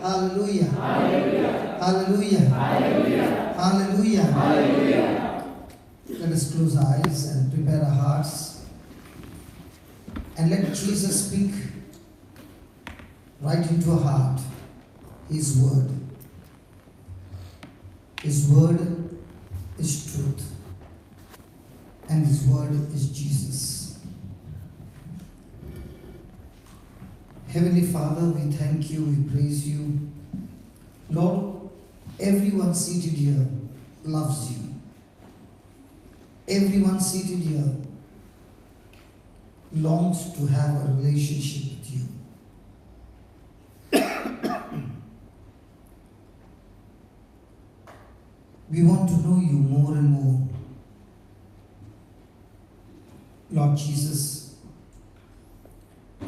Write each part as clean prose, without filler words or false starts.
Hallelujah. Hallelujah. Hallelujah. Hallelujah. Hallelujah. Hallelujah. Let us close our eyes and prepare our hearts. And let Jesus speak right into our heart. His word. His word is truth. And His word is Jesus. Heavenly Father, we thank you, we praise you. Lord, everyone seated here loves you. Everyone seated here longs to have a relationship with you. We want to know you more and more. Lord Jesus,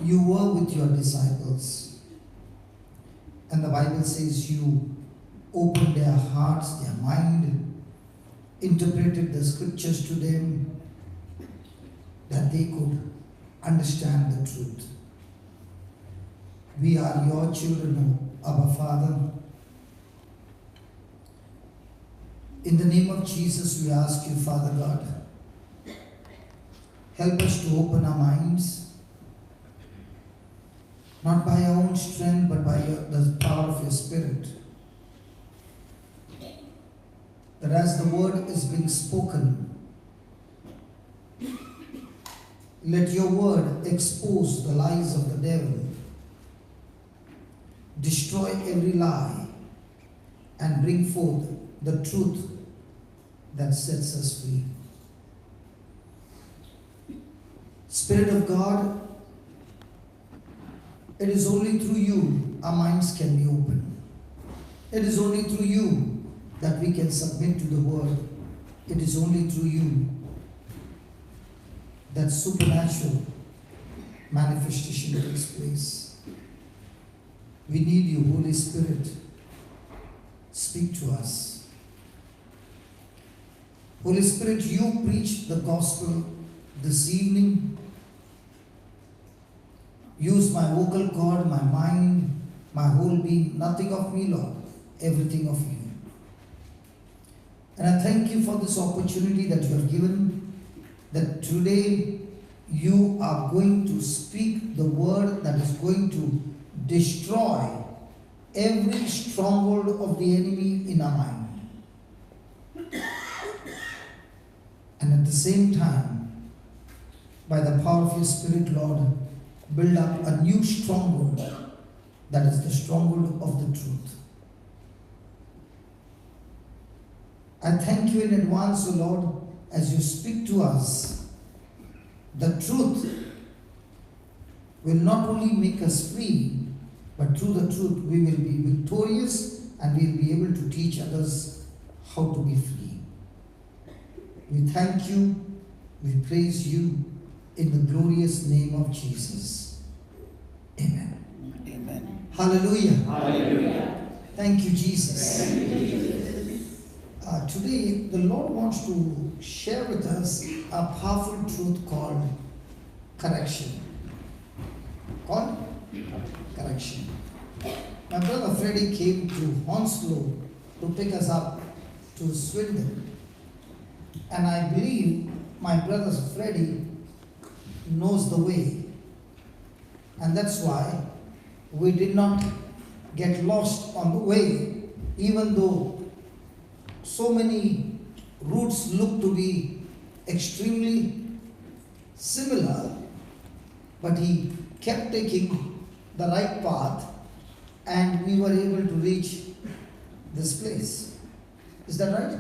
you were with your disciples, and the Bible says you opened their hearts, their mind, interpreted the scriptures to them, that they could understand the truth. We are your children, O Abba Father. In the name of Jesus, we ask you, Father God, help us to open our minds, not by our own strength, but by the power of your Spirit. That as the word is being spoken, let your word expose the lies of the devil, destroy every lie, and bring forth the truth that sets us free. Spirit of God, it is only through you our minds can be opened. It is only through you that we can submit to the word. It is only through you that supernatural manifestation takes place. We need you, Holy Spirit. Speak to us. Holy Spirit, you preach the gospel this evening. Use my vocal cord, my mind, my whole being. Nothing of me, Lord. Everything of you. And I thank you for this opportunity that you have given, that today you are going to speak the word that is going to destroy every stronghold of the enemy in our mind. And at the same time, by the power of your Spirit, Lord, build up a new stronghold, that is the stronghold of the truth. I thank you in advance, O Lord, as you speak to us. The truth will not only make us free, but through the truth we will be victorious and we will be able to teach others how to be free. We thank you, we praise you in the glorious name of Jesus. Amen. Amen. Hallelujah. Hallelujah. Thank you, Jesus. Thank you, Jesus. Today, the Lord wants to share with us a powerful truth called correction. Called correction. My brother Freddie came to Hounslow to pick us up to Swindon. And I believe my brother Freddie knows the way. And that's why we did not get lost on the way, even though so many routes look to be extremely similar, but he kept taking the right path and we were able to reach this place. Is that right?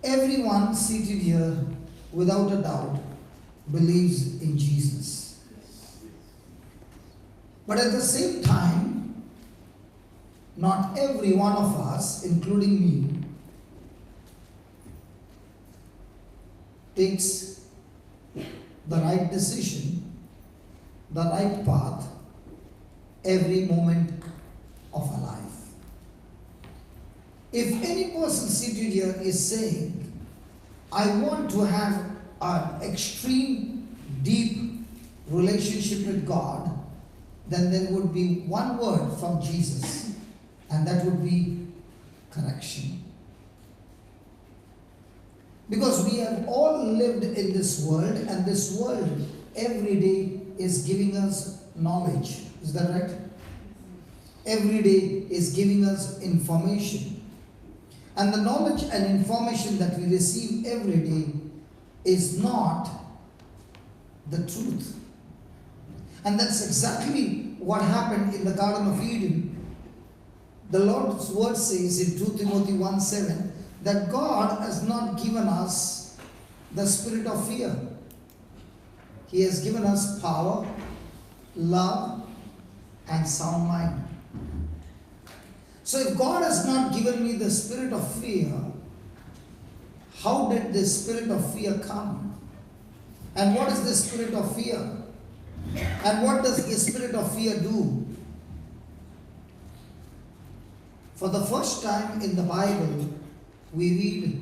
Everyone seated here, without a doubt, believes in Jesus. But at the same time, not every one of us, including me, takes the right decision, the right path, every moment of our life. If any person seated here is saying, I want to have an extreme, deep relationship with God, then there would be one word from Jesus, and that would be correction. Because we have all lived in this world, and this world every day is giving us knowledge. Is that right? Every day is giving us information. And the knowledge and information that we receive every day is not the truth. And that's exactly what happened in the Garden of Eden. The Lord's word says in 2 Timothy 1:7 that God has not given us the spirit of fear. He has given us power, love, and sound mind. So if God has not given me the spirit of fear, how did the spirit of fear come? And what is the spirit of fear? And what does the spirit of fear do? For the first time in the Bible, we read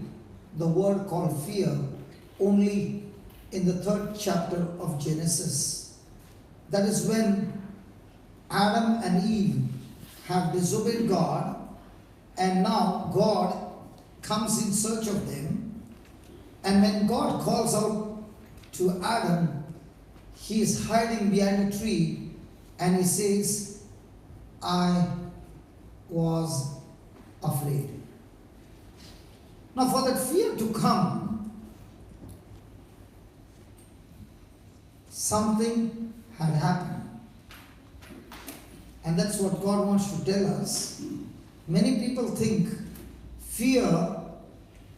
the word called fear only in the 3rd chapter of Genesis. That is when Adam and Eve have disobeyed God, and now God comes in search of them. And when God calls out to Adam, he is hiding behind a tree, and he says, I was afraid. Now for that fear to come, something had happened. And that's what God wants to tell us. Many people think fear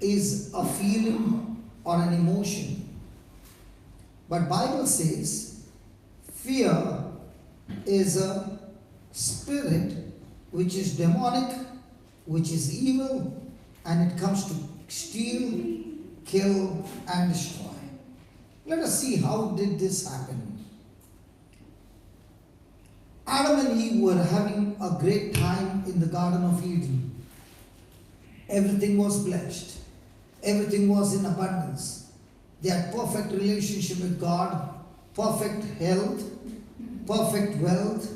is a feeling or an emotion. But Bible says fear is a spirit which is demonic, which is evil, and it comes to steal, kill, and destroy. Let us see how did this happen. Adam and Eve were having a great time in the Garden of Eden. Everything was blessed. Everything was in abundance. They had perfect relationship with God, perfect health, perfect wealth,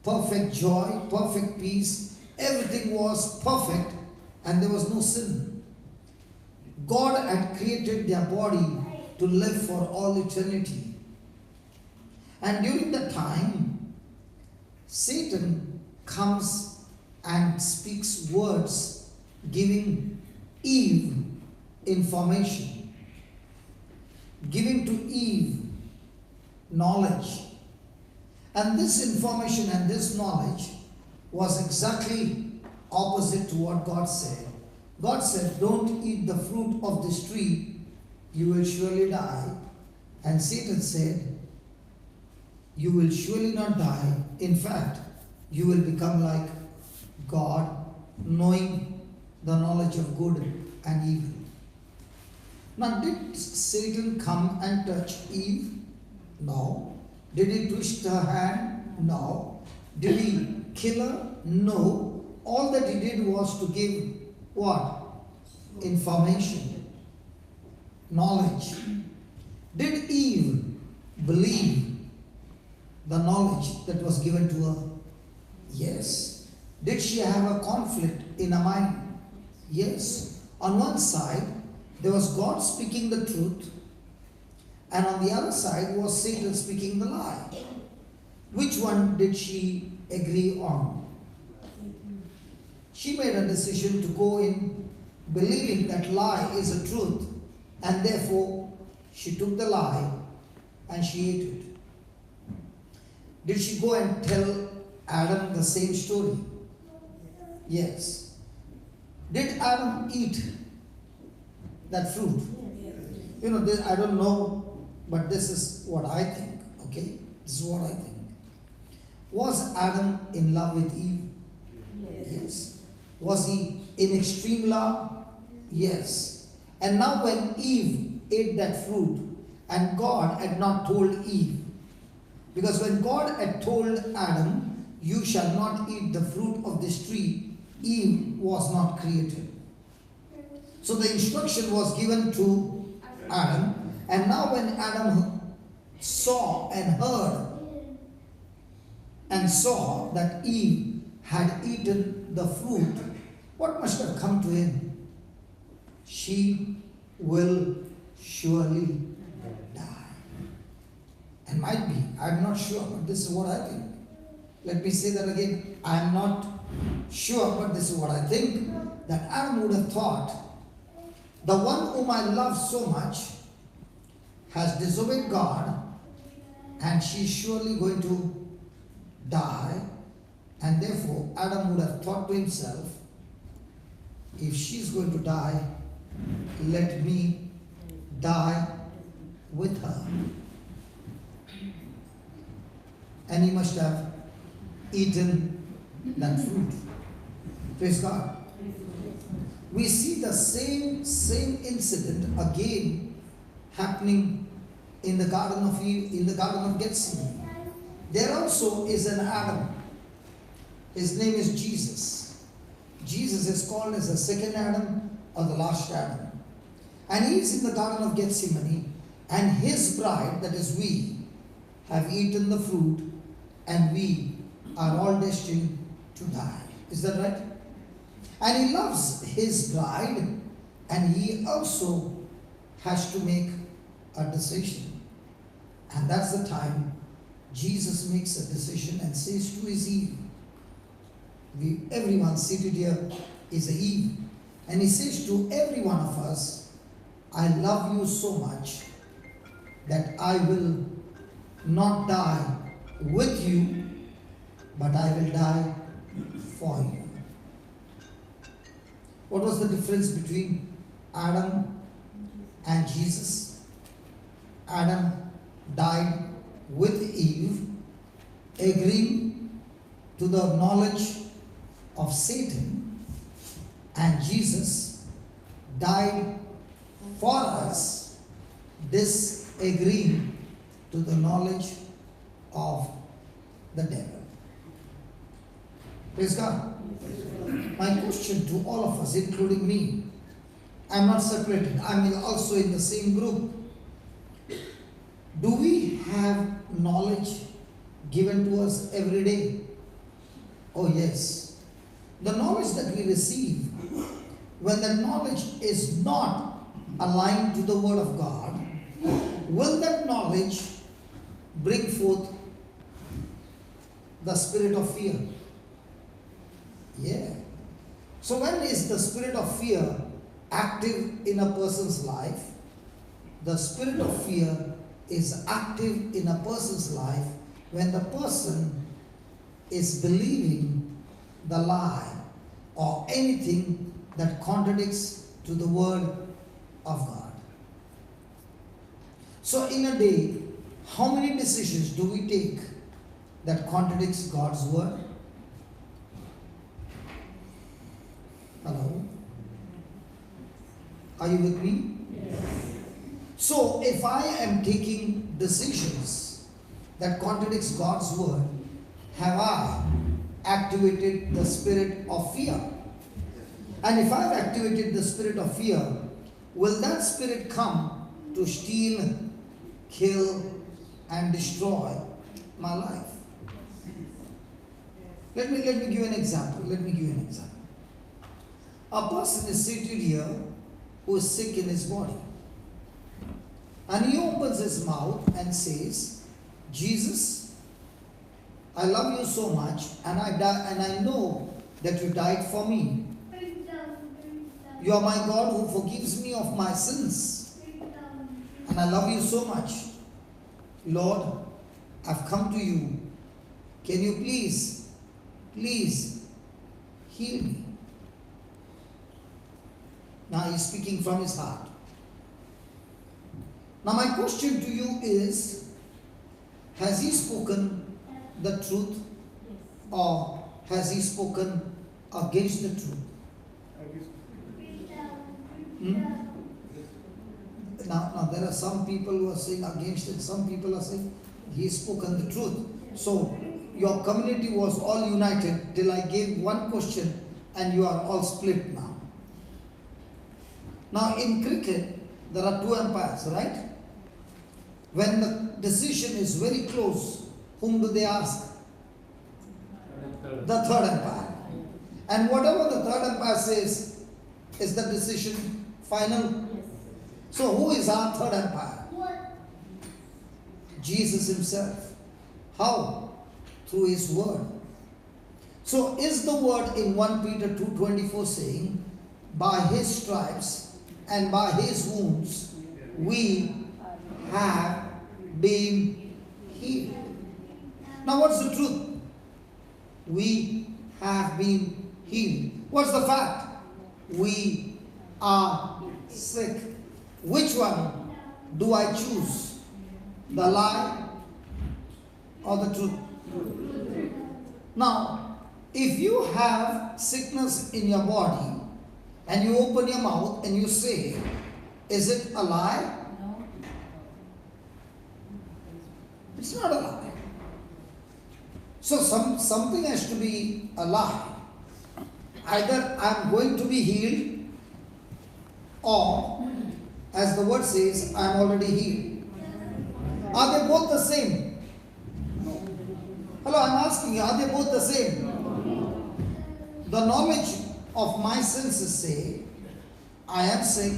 perfect joy, perfect peace. Everything was perfect, and there was no sin. God had created their body to live for all eternity. And during that time, Satan comes and speaks words giving Eve information, giving to Eve knowledge. And this information and this knowledge was exactly opposite to what God said. God said, don't eat the fruit of this tree, you will surely die. And Satan said, you will surely not die. In fact, you will become like God, knowing the knowledge of good and evil. Now, did Satan come and touch Eve? No. Did he twist her hand? No. Did he kill her? No. All that he did was to give what? Information, knowledge. Did Eve believe the knowledge that was given to her? Yes. Did she have a conflict in her mind? Yes. On one side, there was God speaking the truth, and on the other side was Satan speaking the lie. Which one did she agree on? She made a decision to go in believing that lie is a truth, and therefore she took the lie and she ate it. Did she go and tell Adam the same story? Yes. Did Adam eat that fruit? You know, I don't know, but this is what I think, okay? This is what I think. Was Adam in love with Eve? Yes. Was he in extreme love? Yes. And now when Eve ate that fruit, and God had not told Eve, because when God had told Adam, you shall not eat the fruit of this tree, Eve was not created. So the instruction was given to Adam, and now when Adam saw and heard and saw that Eve had eaten the fruit, what must have come to him? She will surely die. And might be, I'm not sure, but this is what I think. Let me say that again. I'm not sure, but this is what I think. That Adam would have thought, the one whom I love so much has disobeyed God, and she's surely going to die. And therefore, Adam would have thought to himself, if she's going to die, let me die with her. And he must have eaten that fruit. Praise God. We see the same incident again happening in the Garden of Eve, in the Garden of Gethsemane. There also is an Adam. His name is Jesus. Jesus is called as the second Adam or the last Adam. And he is in the Garden of Gethsemane, and his bride, that is we, have eaten the fruit, and we are all destined to die. Is that right? And he loves his bride, and he also has to make a decision. And that's the time Jesus makes a decision and says to his Eve, everyone seated here is a Eve, and he says to every one of us, I love you so much that I will not die with you, but I will die for you. What was the difference between Adam and Jesus? Adam died with Eve, agreeing to the knowledge of Satan, and Jesus died for us, disagreeing to the knowledge of the devil. Praise God. My question to all of us, including me, I'm not separated, I'm also in the same group. Do we have knowledge given to us every day? Oh yes. The knowledge that we receive, when the knowledge is not aligned to the Word of God, will that knowledge bring forth the spirit of fear? Yeah. So when is the spirit of fear active in a person's life? The spirit of fear is active in a person's life when the person is believing the lie or anything that contradicts to the Word of God. So in a day, how many decisions do we take that contradicts God's Word? Hello? Are you with me? Yes. So if I am taking decisions that contradicts God's Word, have I activated the spirit of fear? And if I've activated the spirit of fear, will that spirit come to steal, kill, and destroy my life? Let me give you an example. A person is seated here who is sick in his body. And he opens his mouth and says, Jesus, I love you so much, and I know that you died for me. You are my God who forgives me of my sins. And I love you so much. Lord, I've come to you. Can you please heal me? Now he's speaking from his heart. Now my question to you is, has he spoken the truth, or has he spoken against the truth? Now there are some people who are saying against it, some people are saying he's spoken the truth. So your community was all united till I gave one question, and you are all split now. Now in cricket, there are two umpires, right? When the decision is very close, whom do they ask? The third empire. And whatever the third empire says, is the decision final? So who is our third empire? Jesus himself. How? Through his word. So is the word in 1 Peter 2:24 saying, by his stripes and by his wounds we have been healed. Now what's the truth? We have been healed. What's the fact? We are sick. Which one do I choose? The lie or the truth? Now, if you have sickness in your body and you open your mouth and you say, is it a lie? It's not a lie. So something has to be a lie. Either I'm going to be healed, or as the word says, I'm already healed. Are they both the same? Hello, I'm asking you, are they both the same? The knowledge of my senses say, I am sick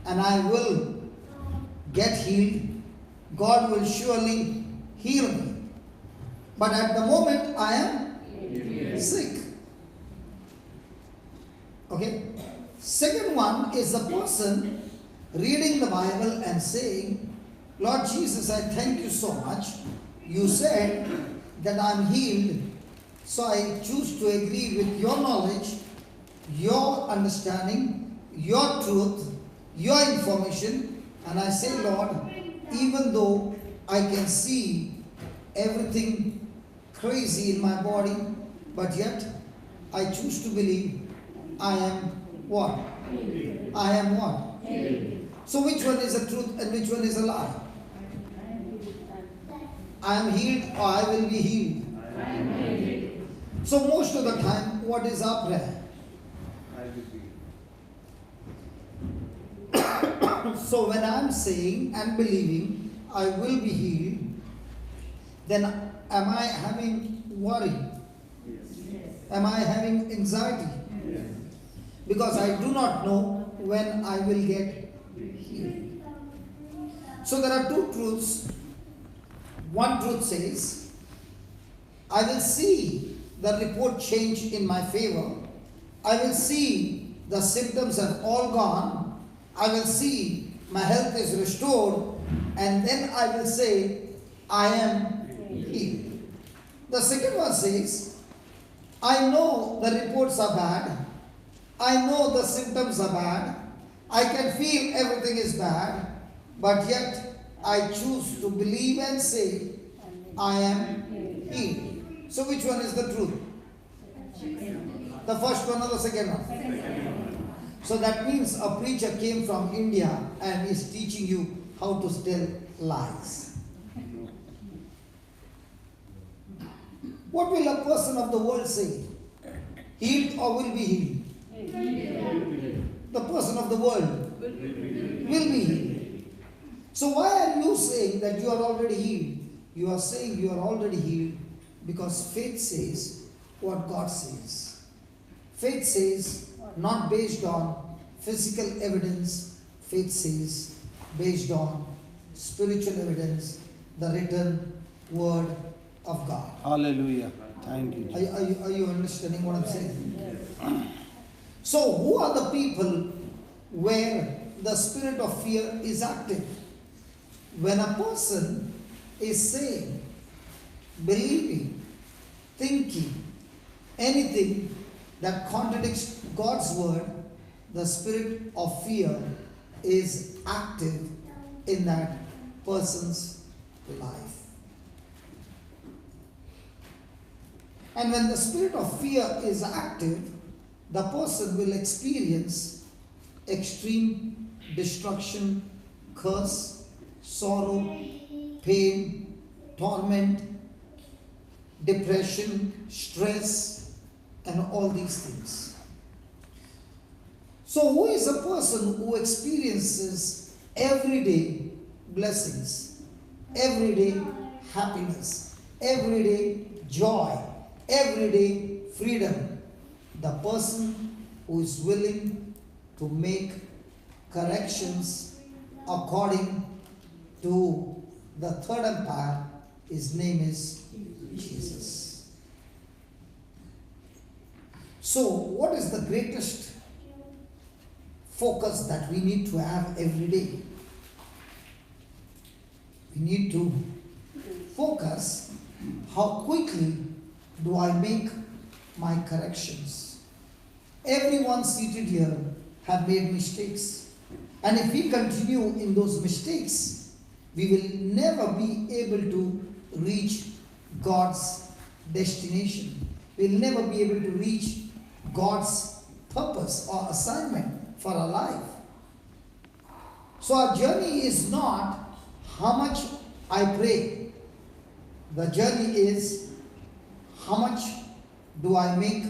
and I will get healed. God will surely heal me. But at the moment, I am sick. Okay? Second one is the person reading the Bible and saying, Lord Jesus, I thank you so much. You said that I'm healed. So I choose to agree with your knowledge, your understanding, your truth, your information. And I say, Lord, even though I can see everything crazy in my body, but yet I choose to believe I am what? I am what? So which one is the truth and which one is a lie? I am healed or I will be healed. So most of the time, what is our prayer? So when I am saying and believing I will be healed, then am I having worry? Am I having anxiety? Because I do not know when I will get healed. So there are two truths. One truth says, I will see the report change in my favor. I will see the symptoms have all gone. I will see my health is restored. And then I will say, I am healed. The second one says, I know the reports are bad. I know the symptoms are bad. I can feel everything is bad. But yet, I choose to believe and say, I am healed. So which one is the truth? The first one or the second one? So that means a preacher came from India and is teaching you how to tell lies. What will a person of the world say? Healed or will be healed? The person of the world will be healed. So why are you saying that you are already healed? You are saying you are already healed because faith says what God says. Faith says not based on physical evidence. Faith says based on spiritual evidence, the written word of God. Hallelujah. Thank you. Are you understanding what I'm saying? So who are the people where the spirit of fear is active? When a person is saying, believing, thinking anything that contradicts God's word, the spirit of fear is active in that person's life. And when the spirit of fear is active, the person will experience extreme destruction, curse, sorrow, pain, torment, depression, stress, and all these things. So who is a person who experiences everyday blessings, everyday happiness, everyday joy, everyday freedom. The person who is willing to make corrections according to the third empire, his name is Jesus. So, what is the greatest focus that we need to have every day? We need to focus how quickly do I make my corrections. Everyone seated here have made mistakes. And if we continue in those mistakes, we will never be able to reach God's destination. We will never be able to reach God's purpose or assignment for our life. So our journey is not how much I pray. The journey is how much do I make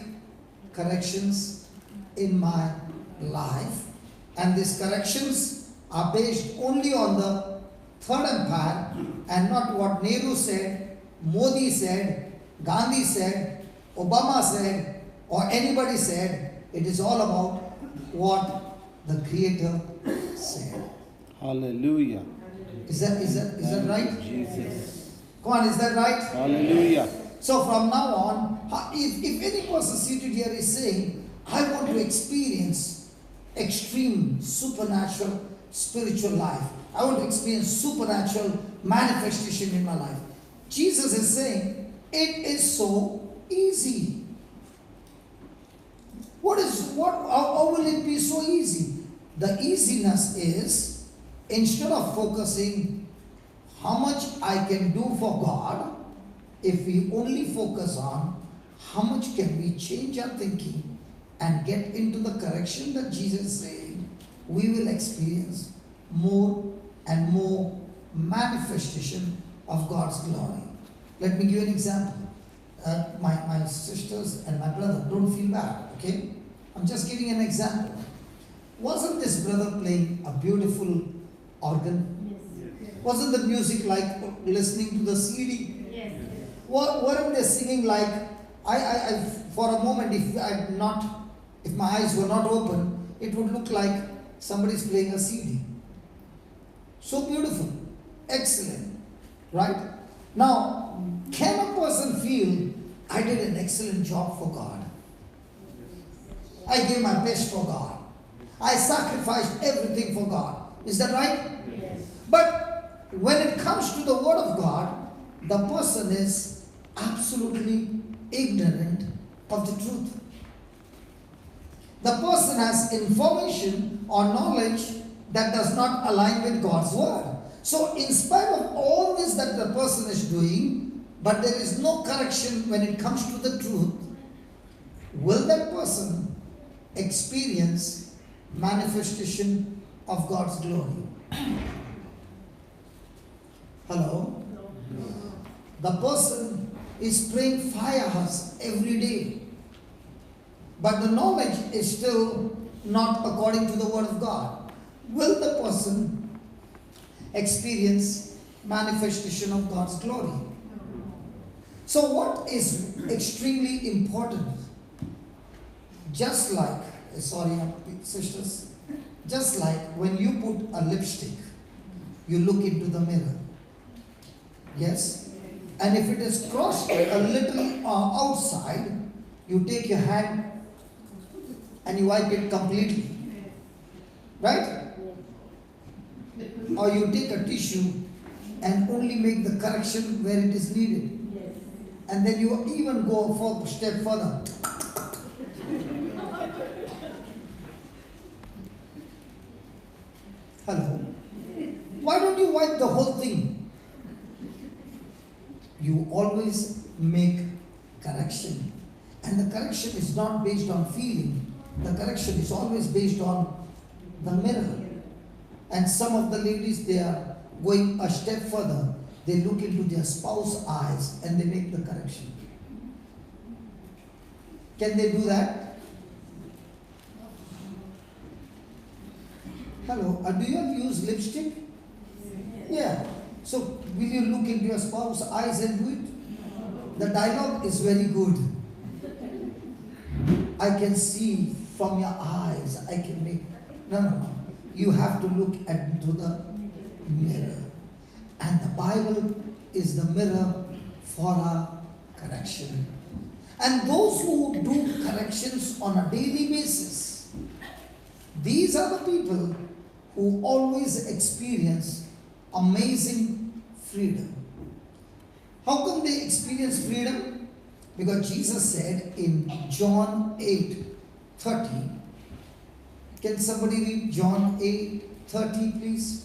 corrections in my life. And these corrections are based only on the third empire and not what Nehru said, Modi said, Gandhi said, Obama said, or anybody said. It is all about what the Creator said. Hallelujah. Is that right? Jesus. Come on, is that right? Hallelujah. So from now on, if any person seated here is saying, I want to experience extreme supernatural spiritual life, I want to experience supernatural manifestation in my life, Jesus is saying, it is so easy. How will it be so easy? The easiness is, instead of focusing how much I can do for God, if we only focus on how much can we change our thinking and get into the correction that Jesus is saying, we will experience more and more manifestation of God's glory. Let me give you an example. My sisters and my brother, don't feel bad, okay? I'm just giving an example. Wasn't this brother playing a beautiful organ? Yes. Wasn't the music like listening to the CD? Yes. Weren't they singing like, I for a moment, if my eyes were not open, it would look like somebody's playing a CD. So beautiful, excellent, right? Now, can a person feel, I did an excellent job for God? I gave my best for God. I sacrificed everything for God. Is that right? Yes. But when it comes to the Word of God, the person is absolutely ignorant of the truth. The person has information or knowledge that does not align with God's Word. So in spite of all this that the person is doing, but there is no correction when it comes to the truth, will that person experience manifestation of God's glory? Hello? The person is praying 5 hours every day, but the knowledge is still not according to the Word of God. Will the person experience manifestation of God's glory? So what is extremely important, just like, sisters, just like when you put a lipstick, you look into the mirror. Yes? And if it is crossed a little outside, you take your hand and you wipe it completely. Right? Or you take a tissue and only make the correction where it is needed. And then you even go a step further. Hello? Why don't you wipe the whole thing? You always make correction. And the correction is not based on feeling. The correction is always based on the mirror. And some of the ladies, they are going a step further. They look into their spouse's eyes and they make the correction. Can they do that? Hello, do you have used lipstick? Yeah. So, will you look into your spouse's eyes and do it? The dialogue is very good. I can see from your eyes. I can make. No. You have to look into the mirror. And the Bible is the mirror for our correction. And those who do corrections on a daily basis, these are the people who always experience amazing freedom. How come they experience freedom? Because Jesus said in John 8:30. Can somebody read John 8:30, please?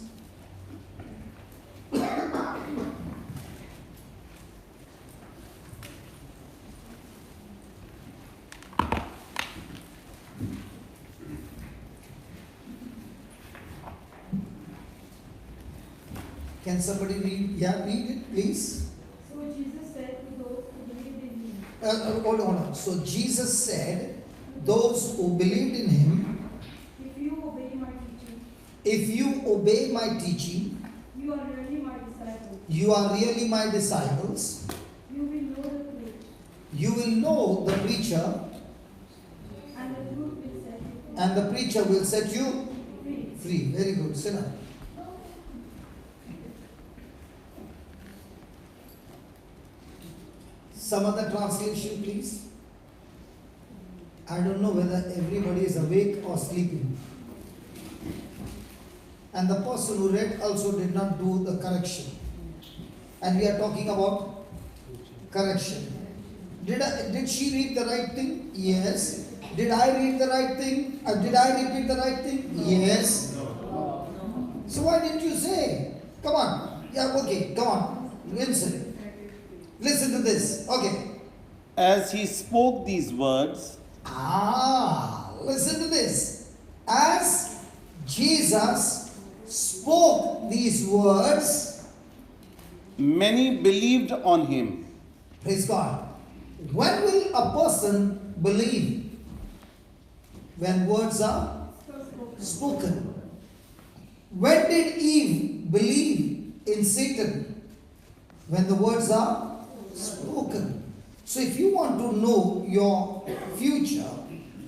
Can somebody read? Yeah, read it, please. So Jesus said to those who believed in him, Hold on. So Jesus said, those who believed in him, if you obey my teaching, if you obey my teaching, you are really my disciples. you are really my disciples. You will know the truth, You will know the preacher, and the truth will set you free. and the preacher will set you Free. free. Very good. Sit down. Some other translation, please. I don't know whether everybody is awake or sleeping. And the person who read also did not do the correction. And we are talking about correction. Did she read the right thing? Yes. Did I read the right thing? Did I repeat the right thing? Yes. So why didn't you say? Come on. Yeah, okay, come on. Listen. Listen to this. Okay. As he spoke these words, Listen to this. As Jesus spoke these words, many believed on him. praise God. When will a person believe? When words are spoken. When did Eve believe in Satan? When the words are spoken. So if you want to know your future,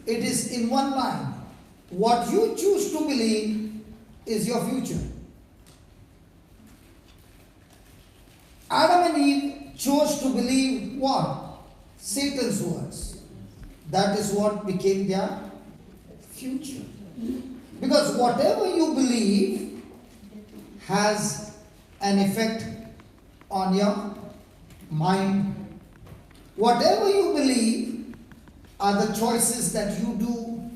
it is in one line. What you choose to believe is your future. Adam and Eve chose to believe what? Satan's words. That is what became their future. Because whatever you believe has an effect on your mind. Whatever you believe are the choices that you do.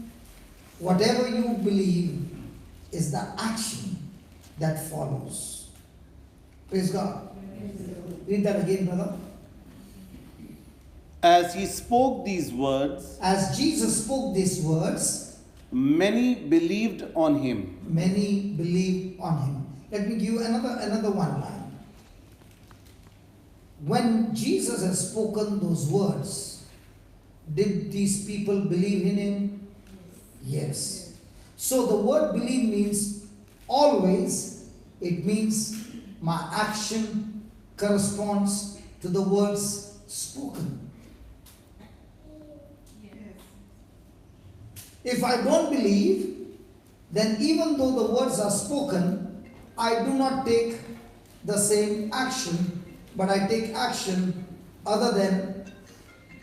Whatever you believe is the action that follows. Praise God. Read that again, brother. As he spoke these words, As Jesus spoke these words, many believed on him. many believed on him. Let me give you another one line. When Jesus has spoken those words, did these people believe in him? Yes. So the word believe means always, it means my action corresponds to the words spoken. If I don't believe, then even though the words are spoken, I do not take the same action, but I take action other than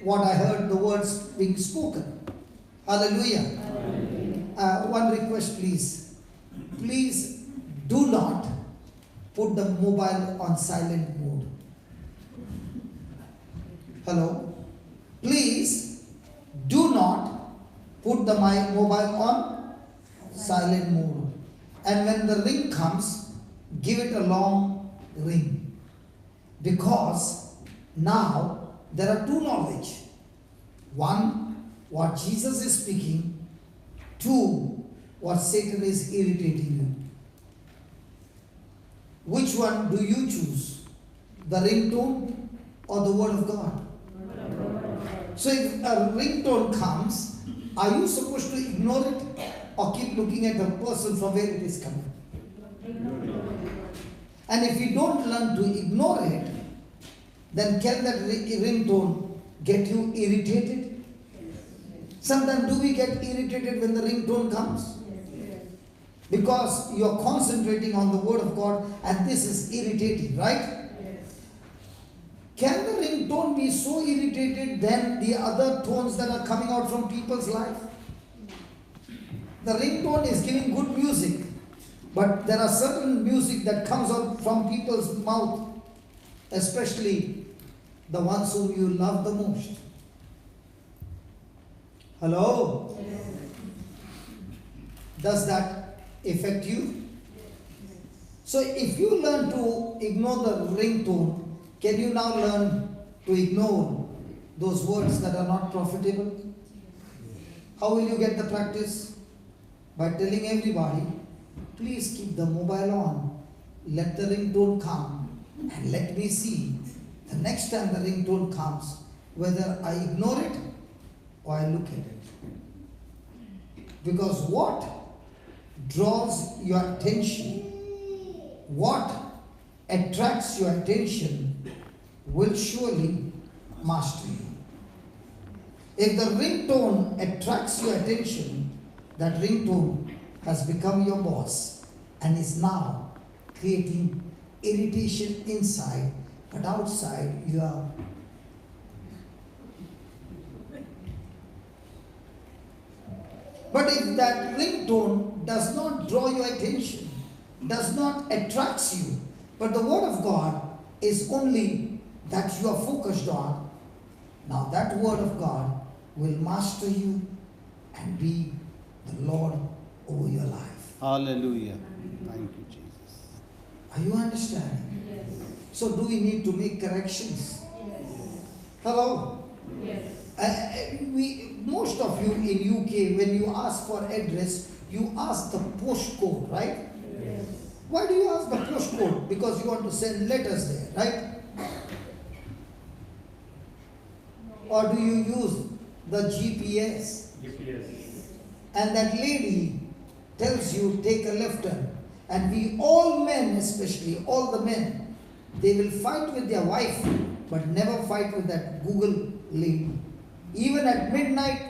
what I heard the words being spoken. Hallelujah. One request, please. Please do not put the mobile on silent mode. Hello? Please do not put the mobile on silent mode. And when the ring comes, give it a long ring. Because now there are two knowledge. One, what Jesus is speaking. Two, what Satan is irritating you. Which one do you choose? The ringtone or the word of God? So if a ringtone comes, are you supposed to ignore it or keep looking at the person from where it is coming? And if you don't learn to ignore it, then can that ringtone get you irritated? Sometimes do we get irritated when the ringtone comes? Yes. Because you are concentrating on the word of God and this is irritating, right? Yes. Can the ringtone be so irritated than the other tones that are coming out from people's life? The ringtone is giving good music, but there are certain music that comes out from people's mouth, especially the ones whom you love the most. Hello? Yes. Does that affect you? So if you learn to ignore the ringtone, can you now learn to ignore those words that are not profitable? How will you get the practice? By telling everybody, please keep the mobile on, let the ringtone come, and let me see the next time the ringtone comes, whether I ignore it or I look at it. Because what draws your attention, what attracts your attention, will surely master you. If the ringtone attracts your attention, that ringtone has become your boss and is now creating irritation inside, but outside you are. But if that ringtone does not draw your attention, does not attract you, but the word of God is only that you are focused on, now that word of God will master you and be the Lord over your life. Hallelujah. Thank you, Jesus. Are you understanding? Yes. So do we need to make corrections? Yes. Hello? Yes. Most of you in UK, when you ask for address, you ask the postcode, right? Yes. Why do you ask the postcode? Because you want to send letters there, right? Or do you use the GPS? And that lady tells you take a left turn. And we all men, especially all the men, they will fight with their wife, but never fight with that Google lady. Even at midnight,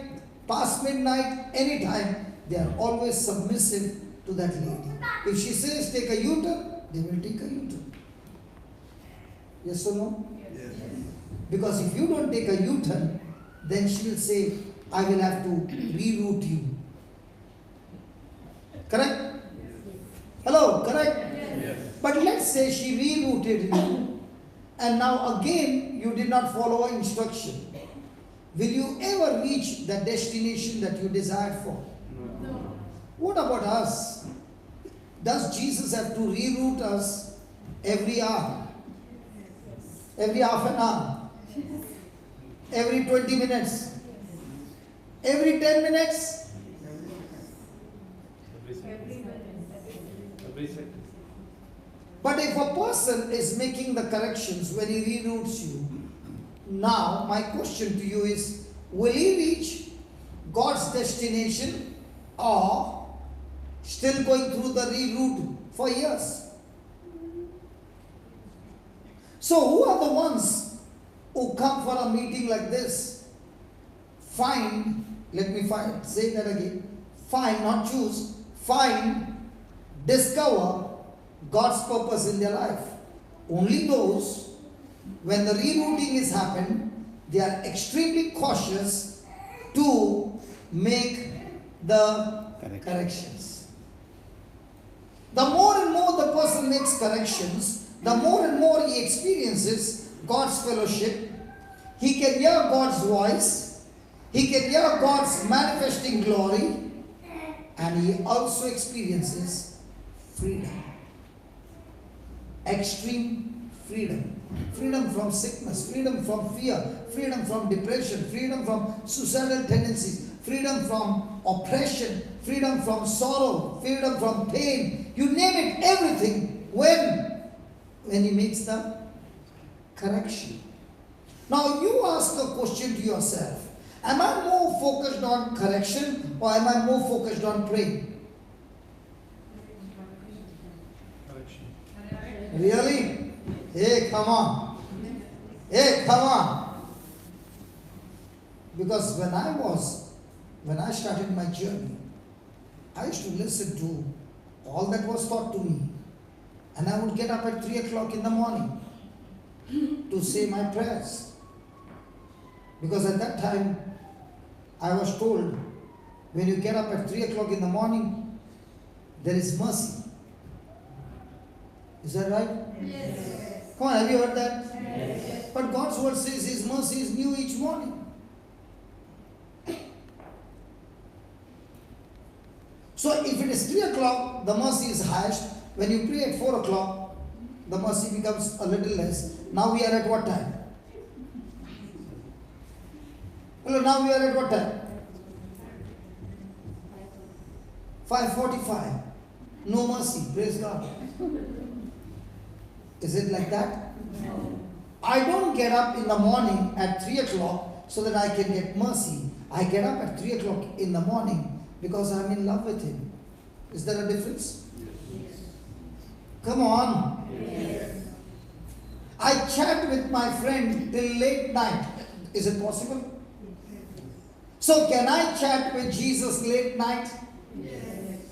past midnight, anytime, they are always submissive to that lady. If she says take a U-turn, they will take a U-turn. Yes or no? Yes. Because if you don't take a U-turn, then she will say, I will have to reroute you. Correct? Hello, correct? Yes. But let's say she rerouted you and now again you did not follow her instruction. Will you ever reach the destination that you desired for? No. What about us? Does Jesus have to reroute us every hour? Every half an hour? Every 20 minutes? Every 10 minutes? But if a person is making the corrections when he reroutes you, now my question to you is, will he reach God's destination or still going through the reroute for years? So who are the ones who come for a meeting like this? Say that again. Find, not choose, find, discover God's purpose in their life. Only those, when the rerouting is happened, they are extremely cautious to make the corrections. The more and more the person makes corrections, the more and more he experiences God's fellowship. He can hear God's voice. He can hear God's manifesting glory. And he also experiences freedom. Extreme freedom. Freedom from sickness, freedom from fear, freedom from depression, freedom from suicidal tendencies, freedom from oppression, freedom from sorrow, freedom from pain. You name it, everything. When he makes the correction. Now you ask the question to yourself, am I more focused on correction or am I more focused on praying? Really? Hey, come on. Hey, come on. Because when I was when I started my journey, I used to listen to all that was taught to me. And I would get up at 3 o'clock in the morning to say my prayers. Because at that time, I was told, when you get up at 3 o'clock in the morning, there is mercy. Is that right? Yes. Come on, have you heard that? Yes. But God's word says His mercy is new each morning. So if it is 3 o'clock, the mercy is highest. When you pray at 4 o'clock, the mercy becomes a little less. Now we are at what time? Hello, now we are at what time? 5:45. No mercy. Praise God. Is it like that? No. I don't get up in the morning at 3 o'clock so that I can get mercy. I get up at 3 o'clock in the morning because I'm in love with Him. Is there a difference? Yes. Come on. Yes. I chat with my friend till late night. Is it possible? So can I chat with Jesus late night? Yes.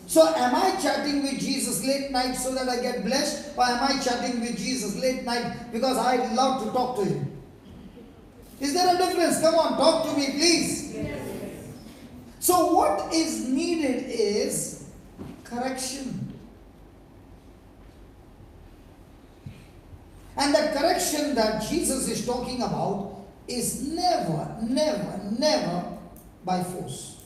So am I chatting with Jesus late night so that I get blessed? Or am I chatting with Jesus late night because I love to talk to Him? Is there a difference? Come on, talk to me please. Yes. So what is needed is correction. And the correction that Jesus is talking about is never, never, never by force.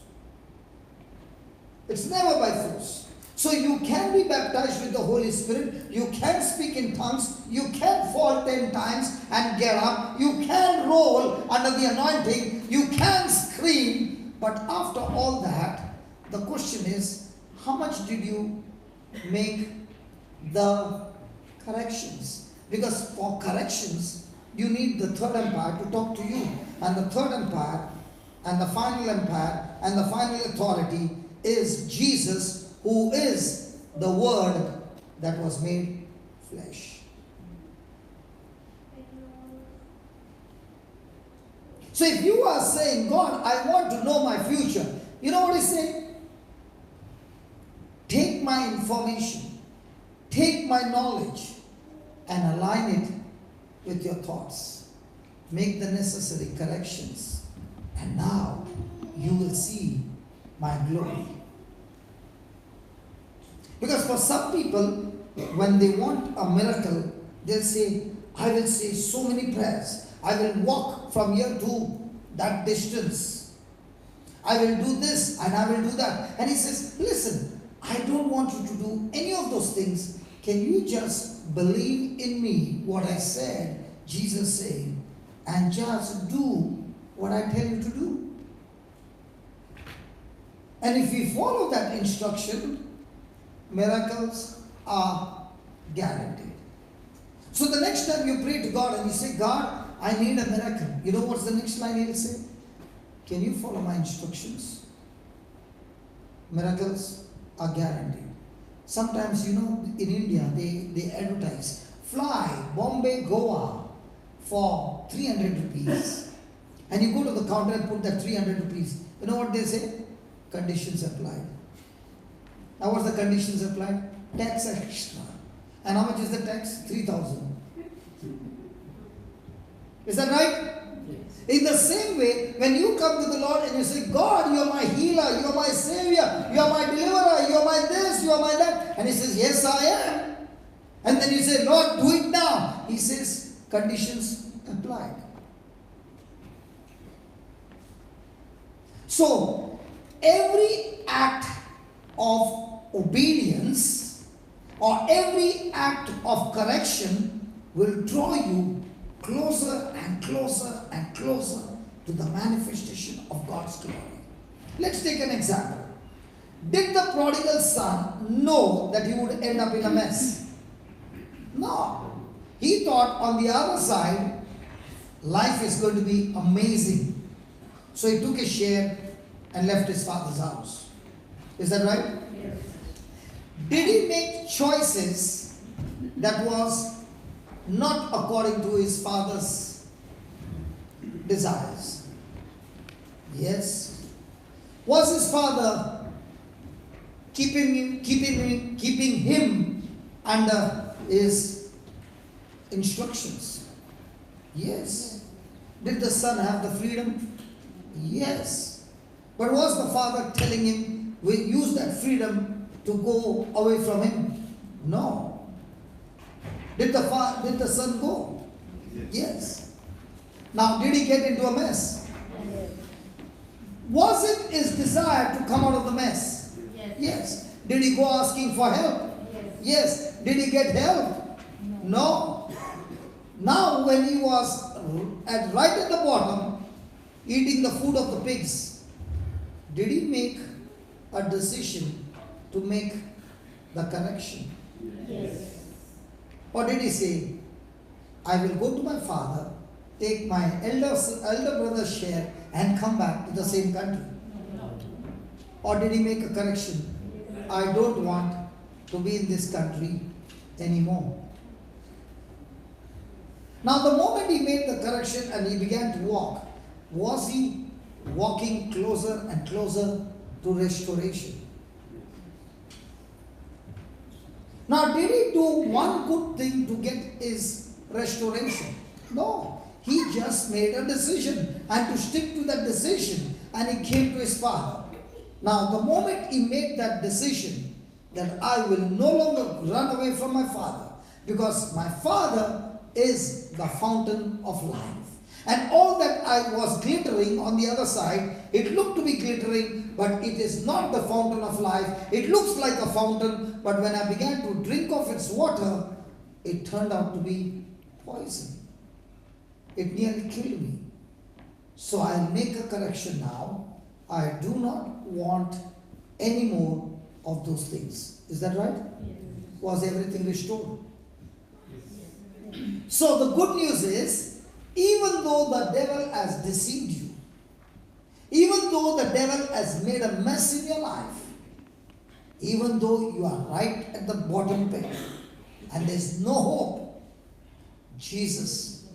It's never by force. So you can be baptized with the Holy Spirit, you can speak in tongues, you can fall 10 times and get up, you can roll under the anointing, you can scream, but after all that, the question is, how much did you make the corrections? Because for corrections, you need the third empire to talk to you. And the third empire, and the final empire, and the final authority is Jesus, who is the Word that was made flesh. So if you are saying, God, I want to know my future, you know what He's saying? Take my information, take my knowledge, and align it with your thoughts. Make the necessary corrections. And now you will see my glory. Because for some people, when they want a miracle, they'll say, I will say so many prayers. I will walk from here to that distance. I will do this and I will do that. And He says, listen, I don't want you to do any of those things. Can you just believe in me, what I said, Jesus said, and just do what I tell you to do? And if we follow that instruction, miracles are guaranteed. So the next time you pray to God and you say, God, I need a miracle. You know what's the next line He'll say? Can you follow my instructions? Miracles are guaranteed. Sometimes, you know, in India, they advertise, fly Bombay, Goa for 300 rupees. And you go to the counter and put that 300 rupees. You know what they say? Conditions applied. Now what's the conditions applied? Tax extra. And how much is the tax? 3,000. Is that right? In the same way, when you come to the Lord and you say, God, you are my healer, you are my savior, you are my deliverer, you are my this, you are my that. And He says, yes, I am. And then you say, Lord, do it now. He says, conditions applied. So, every act of obedience or every act of correction will draw you closer and closer and closer to the manifestation of God's glory. Let's take an example. Did the prodigal son know that he would end up in a mess? No. He thought on the other side, life is going to be amazing. So he took his share and left his father's house. Is that right? Yes. Did he make choices that was not according to his father's desires? Yes. Was his father keeping him under his instructions? Yes. Did the son have the freedom? Yes. But was the father telling him, we use that freedom to go away from him? No. Did the son go? Yes. Now, did he get into a mess? Was it his desire to come out of the mess? Yes. Did he go asking for help? Yes. Did he get help? No. Now, when he was right at the bottom, eating the food of the pigs, did he make a decision to make the correction? Yes. Or did he say, I will go to my father, take my elder brother's share and come back to the same country? Or did he make a correction? I don't want to be in this country anymore. Now the moment he made the correction and he began to walk, was he walking closer and closer to restoration? Now, did he do one good thing to get his restoration? No. He just made a decision and to stick to that decision, and he came to his father. Now, the moment he made that decision that I will no longer run away from my father, because my father is the fountain of life. And all that I was glittering on the other side, it looked to be glittering, but it is not the fountain of life. It looks like a fountain, but when I began to drink of its water, it turned out to be poison. It nearly killed me. So I'll make a correction now. I do not want any more of those things. Is that right? Yes. Was everything restored? So the good news is, even though the devil has deceived you, even though the devil has made a mess in your life, even though you are right at the bottom pit and there's no hope, Jesus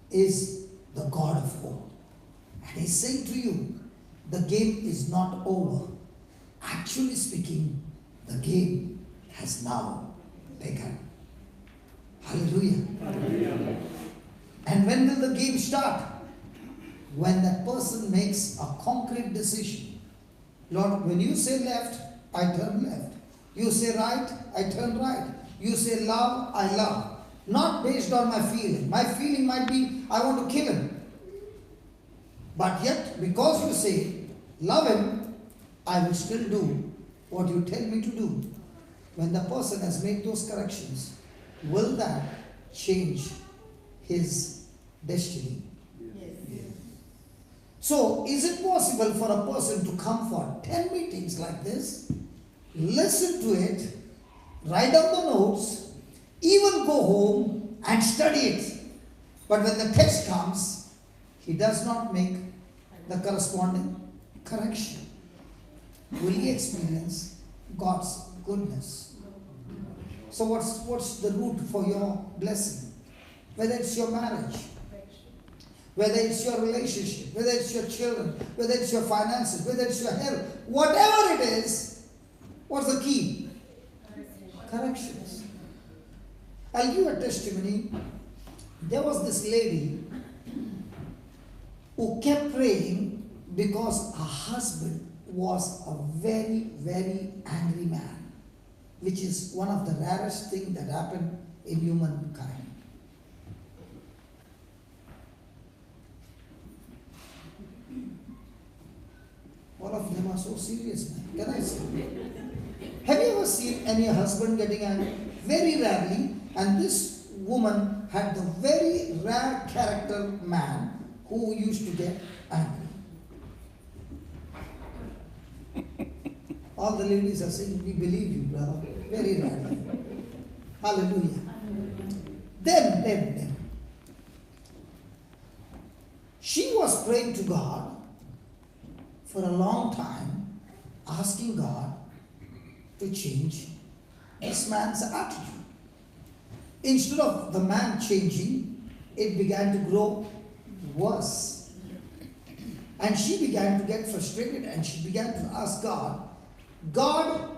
is the God of hope. And he's saying to you, the game is not over. Actually speaking, the game has now begun. Hallelujah. Hallelujah. And when will the game start? When that person makes a concrete decision. Lord, when you say left, I turn left. You say right, I turn right. You say love, I love. Not based on my feeling. My feeling might be, I want to kill him. But yet, because you say, love him, I will still do what you tell me to do. When the person has made those corrections, will that change his destiny? Yes. So, is it possible for a person to come for 10 meetings like this, listen to it, write down the notes, even go home and study it, but when the test comes, he does not make the corresponding correction? Will he experience God's goodness? So what's the root for your blessing? Whether it's your marriage, whether it's your relationship, whether it's your children, whether it's your finances, whether it's your health, whatever it is, what's the key? Corrections. I'll give a testimony. There was this lady who kept praying because her husband was a very, very angry man, which is one of the rarest things that happen in humankind. All of them are so serious, man. Can I say? Have you ever seen any husband getting angry? Very rarely. And this woman had the very rare character man who used to get angry. All the ladies are saying, we believe you, brother. Very rarely. Hallelujah. Then, she was praying to God for a long time, asking God to change this man's attitude. Instead of the man changing, it began to grow worse. And she began to get frustrated and she began to ask God, God,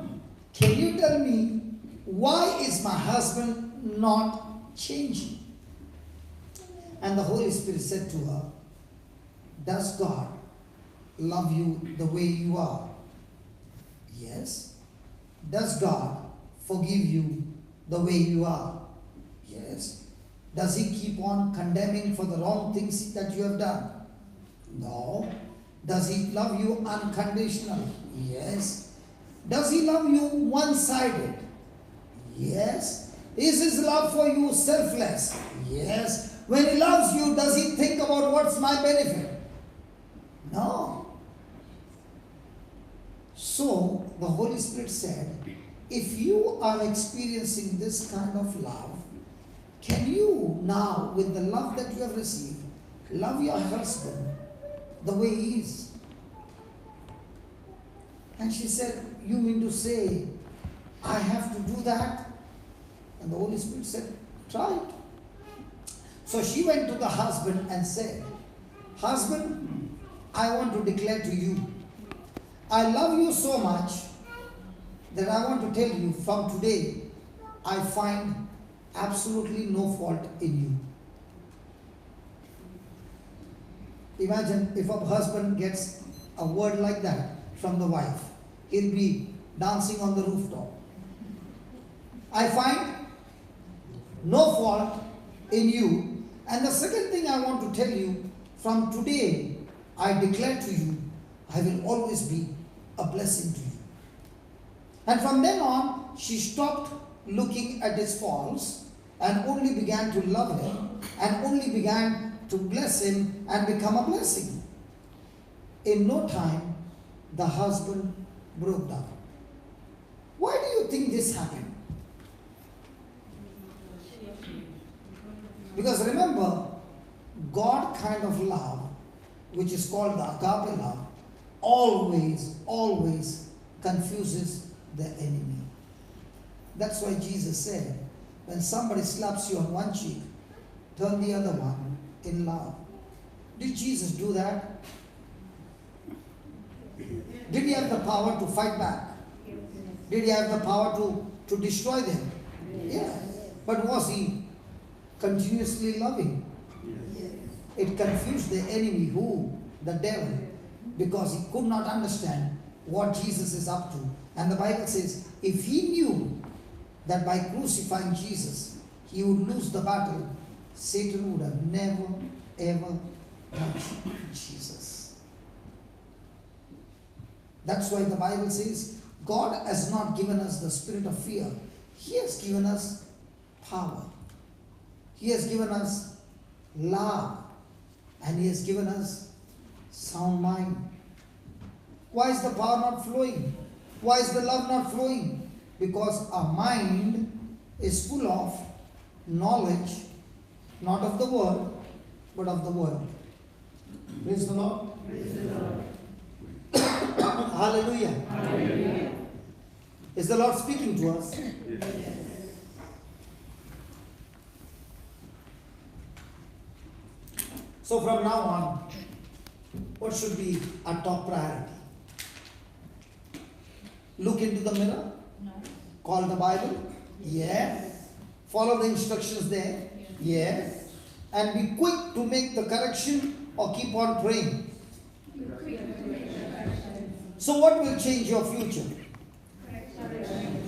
can you tell me why is my husband not changing? And the Holy Spirit said to her, does God love you the way you are? Yes. Does God forgive you the way you are? Yes. Does He keep on condemning for the wrong things that you have done? No. Does He love you unconditionally? Yes. Does He love you one-sided? Yes. Is His love for you selfless? Yes. When He loves you, does He think about what's my benefit? No. So, the Holy Spirit said, if you are experiencing this kind of love, can you now, with the love that you have received, love your husband the way he is? And she said, you mean to say, I have to do that? And the Holy Spirit said, try it. So she went to the husband and said, husband, I want to declare to you, I love you so much that I want to tell you from today, I find absolutely no fault in you. Imagine if a husband gets a word like that from the wife, he'll be dancing on the rooftop. I find no fault in you. And the second thing I want to tell you, from today, I declare to you, I will always be a blessing to you. And from then on, she stopped looking at his faults and only began to love him and only began to bless him and become a blessing. In no time, the husband broke down. Why do you think this happened? Because remember, God kind of love, which is called the agape love, always confuses the enemy. That's why Jesus said, when somebody slaps you on one cheek, turn the other one in love. Did Jesus do that? Did He have the power to fight back? Did He have the power to destroy them? Yeah. But was He continuously loving? It confused the enemy, who? The devil, because he could not understand what Jesus is up to. And the Bible says, if he knew that by crucifying Jesus, he would lose the battle, Satan would have never, ever touched Jesus. That's why the Bible says, God has not given us the spirit of fear. He has given us power. He has given us love. And He has given us sound mind. Why is the power not flowing? Why is the love not flowing? Because our mind is full of knowledge, not of the word, but of the word. Praise the Lord. Praise the Lord. Hallelujah. Hallelujah. Is the Lord speaking to us? Yes. So from now on, what should be our top priority? Look into the mirror? No. Call the Bible? Yes. Follow the instructions there? Yes. And be quick to make the correction or keep on praying. So what will change your future?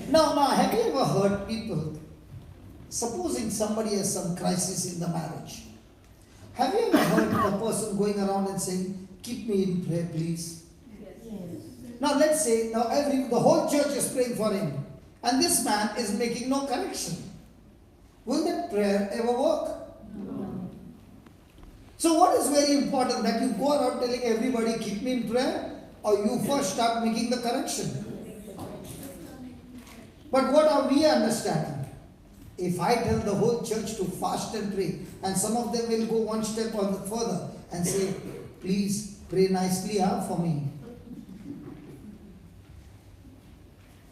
Now, have you ever heard people, supposing somebody has some crisis in the marriage, have you ever heard the person going around and saying, keep me in prayer, please? Yes. Now let's say the whole church is praying for him, and this man is making no correction. Will that prayer ever work? No. So what is very important, that you go around telling everybody, keep me in prayer, or you first start making the correction? But what are we understanding? If I tell the whole church to fast and pray, and some of them will go one step further and say, please pray nicely for me.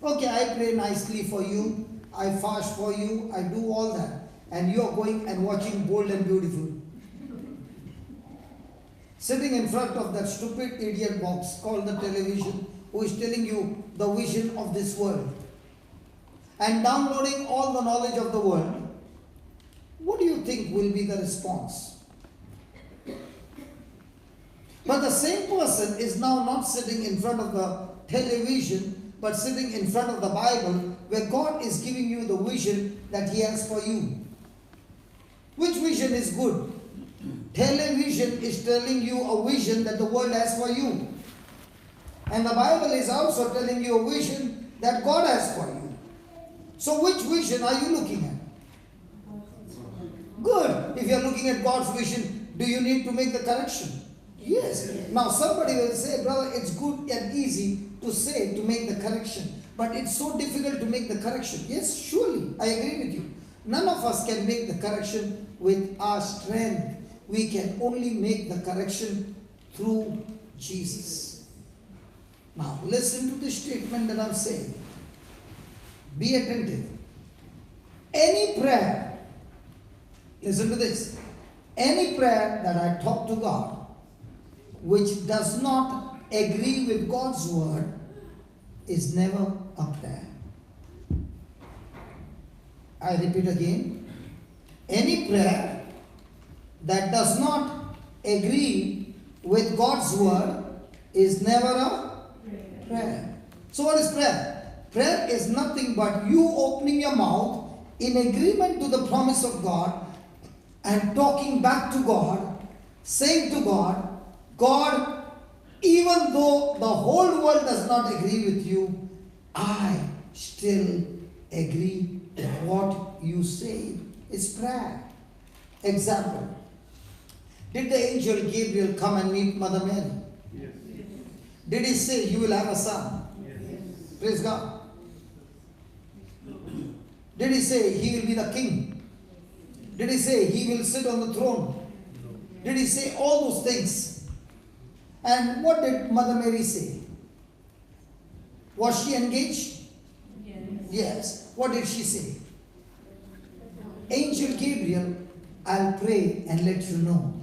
Okay, I pray nicely for you, I fast for you, I do all that. And you are going and watching Bold and Beautiful. sitting in front of that stupid idiot box called the television, who is telling you the vision of this world, and downloading all the knowledge of the world, what do you think will be the response? But the same person is now not sitting in front of the television, but sitting in front of the Bible, where God is giving you the vision that He has for you. Which vision is good? Television is telling you a vision that the world has for you. And the Bible is also telling you a vision that God has for you. So which vision are you looking at? Good. If you are looking at God's vision, do you need to make the correction? Yes. Now somebody will say, brother, it's good and easy to say to make the correction, but it's so difficult to make the correction. Yes, surely, I agree with you. None of us can make the correction with our strength. We can only make the correction through Jesus. Now listen to the statement that I'm saying. Be attentive. Any prayer, listen to this, any prayer that I talk to God which does not agree with God's word is never a prayer. I repeat again. Any prayer that does not agree with God's word is never a prayer. So what is prayer? Prayer is nothing but you opening your mouth in agreement to the promise of God and talking back to God, saying to God, God, even though the whole world does not agree with you, I still agree with what you say. It's prayer. Example. Did the angel Gabriel come and meet Mother Mary? Yes. Did he say, you will have a son? Yes. Praise God. Did he say he will be the king? Did he say he will sit on the throne? Did he say all those things? And what did Mother Mary say? Was she engaged? Yes. Yes. What did she say? Angel Gabriel, I'll pray and let you know.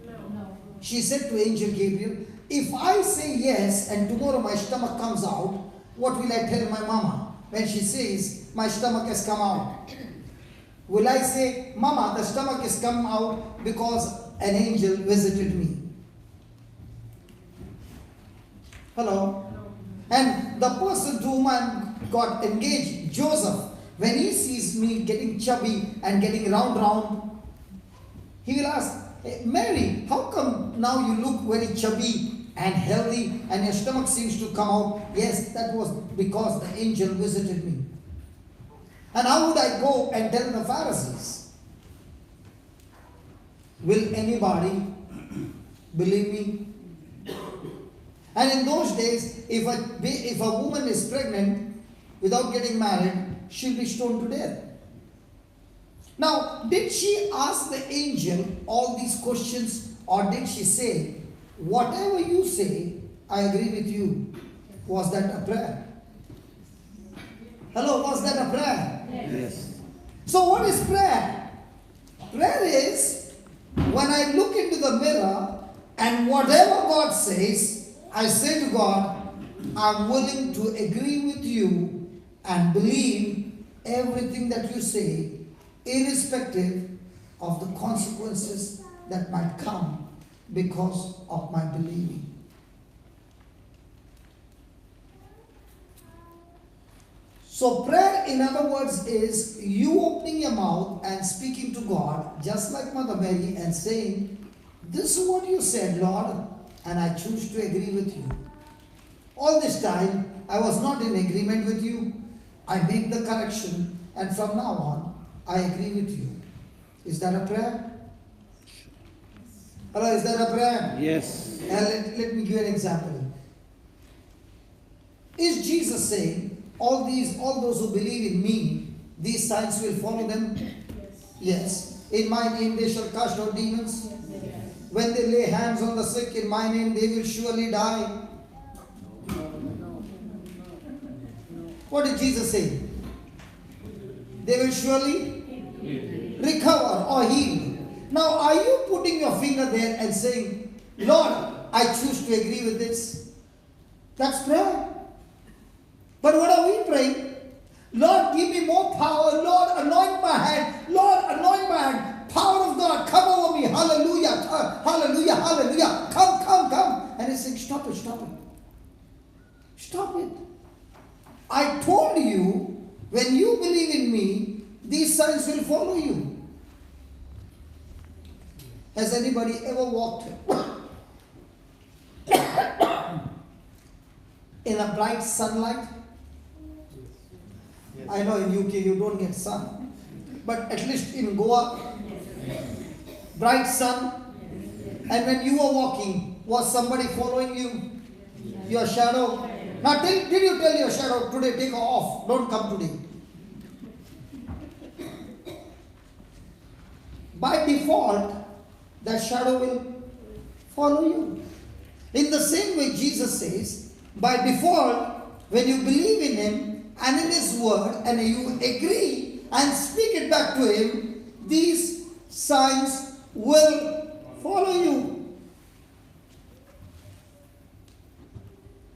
No. She said to Angel Gabriel, if I say yes and tomorrow my stomach comes out, what will I tell my mama when she says my stomach has come out? Will I say, Mama, the stomach has come out because an angel visited me? Hello? And the person to whom I got engaged, Joseph, when he sees me getting chubby and getting round, he will ask, hey, Mary, how come now you look very chubby and healthy and your stomach seems to come out? Yes, that was because the angel visited me. And how would I go and tell the Pharisees? Will anybody believe me? And in those days, if a woman is pregnant without getting married, she'll be stoned to death. Now, did she ask the angel all these questions, or did she say, whatever you say, I agree with you? Was that a prayer? Hello, was that a prayer? Yes. So what is prayer? Prayer is when I look into the mirror and whatever God says, I say to God, I'm willing to agree with you and believe everything that you say, irrespective of the consequences that might come because of my believing. So prayer, in other words, is you opening your mouth and speaking to God, just like Mother Mary, and saying, this is what you said, Lord, and I choose to agree with you. All this time, I was not in agreement with you. I make the correction, and from now on, I agree with you. Is that a prayer? Hello, is that a prayer? Yes. Let me give you an example. Is Jesus saying, all those who believe in me, these signs will follow them? Yes. In my name they shall cast out demons. When they lay hands on the sick in my name, they will surely die. What did Jesus say? They will surely recover or heal. Now, are you putting your finger there and saying, Lord, I choose to agree with this? That's prayer. But what are we praying? Lord, give me more power. Lord, anoint my hand. Lord, anoint my hand. Power of God, come over me. Hallelujah. Hallelujah. Hallelujah. Come, come, come. And he's saying, stop it, stop it. Stop it. I told you, when you believe in me, these signs will follow you. Has anybody ever walked in a bright sunlight? Yes. I know in UK you don't get sun, but at least in Goa, bright sun. And when you were walking, was somebody following you? Your shadow? Now did you tell your shadow, today take off, don't come today? By default, that shadow will follow you. In the same way, Jesus says, by default, when you believe in Him and in His word and you agree and speak it back to Him, these signs will follow you.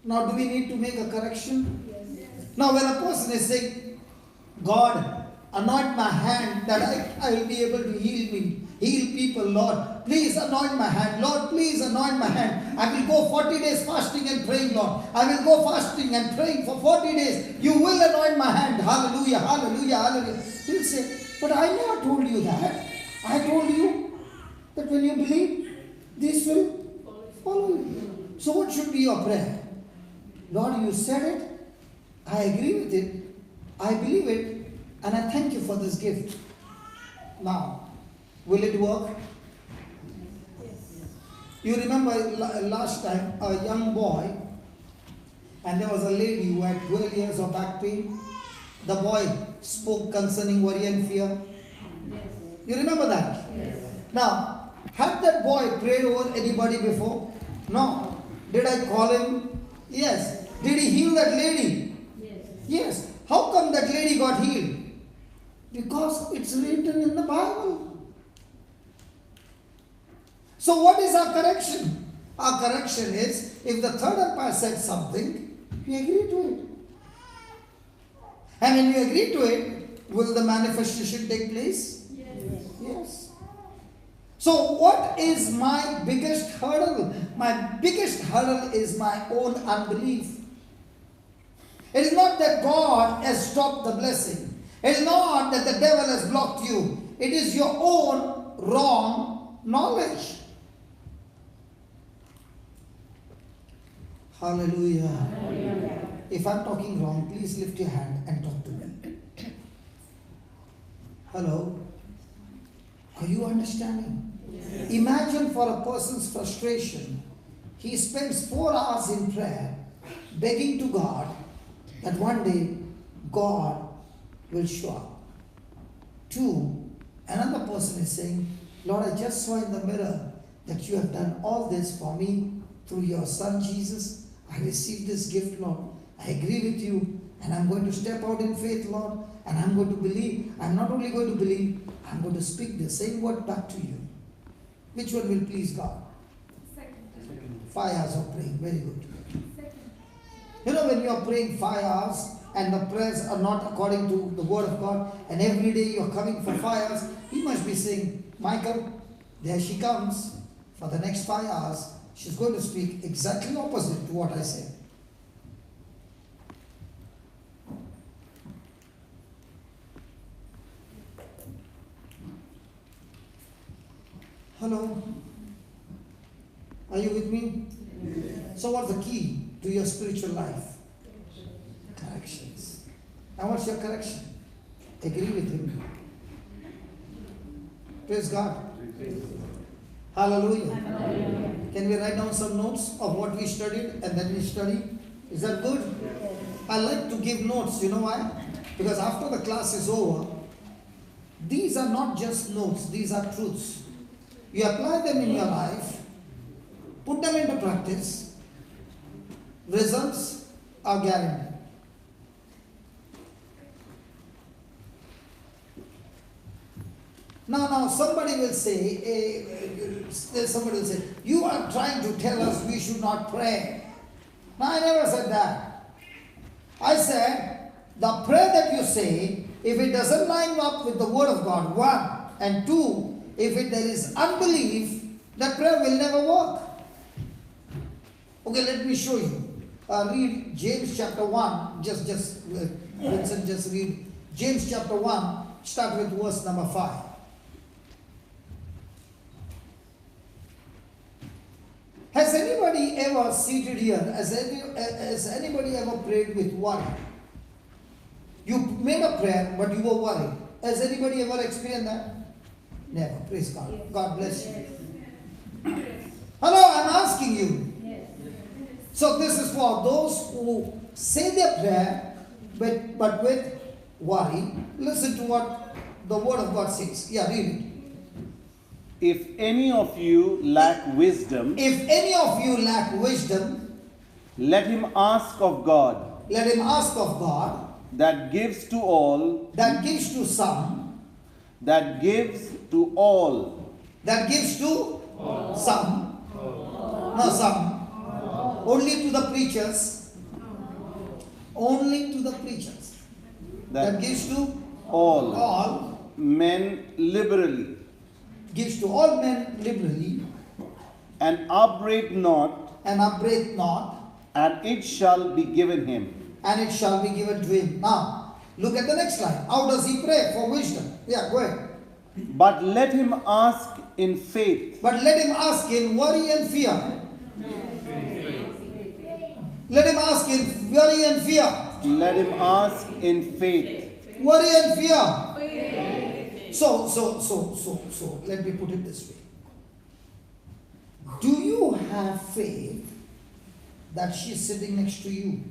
Now, do we need to make a correction? Yes. Now, when a person is saying, God, anoint my hand that I will be able to heal people, Lord. Please anoint my hand. Lord, please anoint my hand. I will go 40 days fasting and praying, Lord. I will go fasting and praying for 40 days. You will anoint my hand. Hallelujah, hallelujah, hallelujah. He'll say, but I never told you that. I told you that when you believe, this will follow you. So what should be your prayer? Lord, you said it. I agree with it. I believe it. And I thank you for this gift. Now, will it work? You remember last time, a young boy, and there was a lady who had 12 years of back pain. The boy spoke concerning worry and fear. You remember that? Yes. Now, had that boy prayed over anybody before? No. Did I call him? Yes. Did he heal that lady? Yes. Yes. How come that lady got healed? Because it's written in the Bible. So what is our correction? Our correction is, if the third umpire said something, we agree to it. And when we agree to it, will the manifestation take place? Yes. Yes. So what is my biggest hurdle? My biggest hurdle is my own unbelief. It is not that God has stopped the blessing. It is not that the devil has blocked you. It is your own wrong knowledge. Hallelujah. Hallelujah. If I'm talking wrong, please lift your hand and talk to me. Hello? Are you understanding? Yes. Imagine for a person's frustration, he spends 4 hours in prayer, begging to God that one day God will show up. 2, another person is saying, Lord, I just saw in the mirror that you have done all this for me through your Son Jesus. I received this gift, Lord. I agree with you, and I'm going to step out in faith, Lord, and I'm going to believe. I'm not only going to believe, I'm going to speak the same word back to you. Which one will please God? Second. 5 hours of praying. Very good. Second. You know, when you are praying 5 hours and the prayers are not according to the word of God, and every day you are coming for 5 hours, he must be saying, Michael, there she comes. For the next 5 hours, she's going to speak exactly opposite to what I said. Hello? Are you with me? Yes. So what's the key to your spiritual life? Corrections. And what's your correction? Agree with Him. Praise God. Hallelujah. Hallelujah. Can we write down some notes of what we studied and then we study? Is that good? I like to give notes. You know why? Because after the class is over, these are not just notes, these are truths. You apply them in your life, put them into practice, results are guaranteed. Now somebody will say, you are trying to tell us we should not pray. No, I never said that. I said, the prayer that you say, if it doesn't line up with the word of God, one, and two, if there is unbelief, that prayer will never work. Okay, let me show you. Read James chapter 1. Just read James chapter 1. Start with verse number 5. Has anybody ever seated here? Has anybody ever prayed with worry? You made a prayer, but you were worried. Has anybody ever experienced that? Never. Praise God. Yes. God bless you. Yes. Hello, I'm asking you. Yes. So this is for those who say their prayer, but with worry. Listen to what the word of God says. Yeah, read it. If any of you lack wisdom, If any of you lack wisdom, let him ask of God, let him ask of God, that gives to all, that gives to some, that gives to all, that gives to some, no some, only to the preachers, only to the preachers, that gives to all, men liberally, gives to all men liberally, and upbraid not, and upbraid not, and it shall be given him. and it shall be given to him. Now, look at the next line. How does he pray for wisdom? Yeah, go ahead. But let him ask in faith, But let him ask in worry and fear. Let him ask in worry and fear. let him ask in faith. Worry and fear. So, let me put it this way. Do you have faith that she's sitting next to you?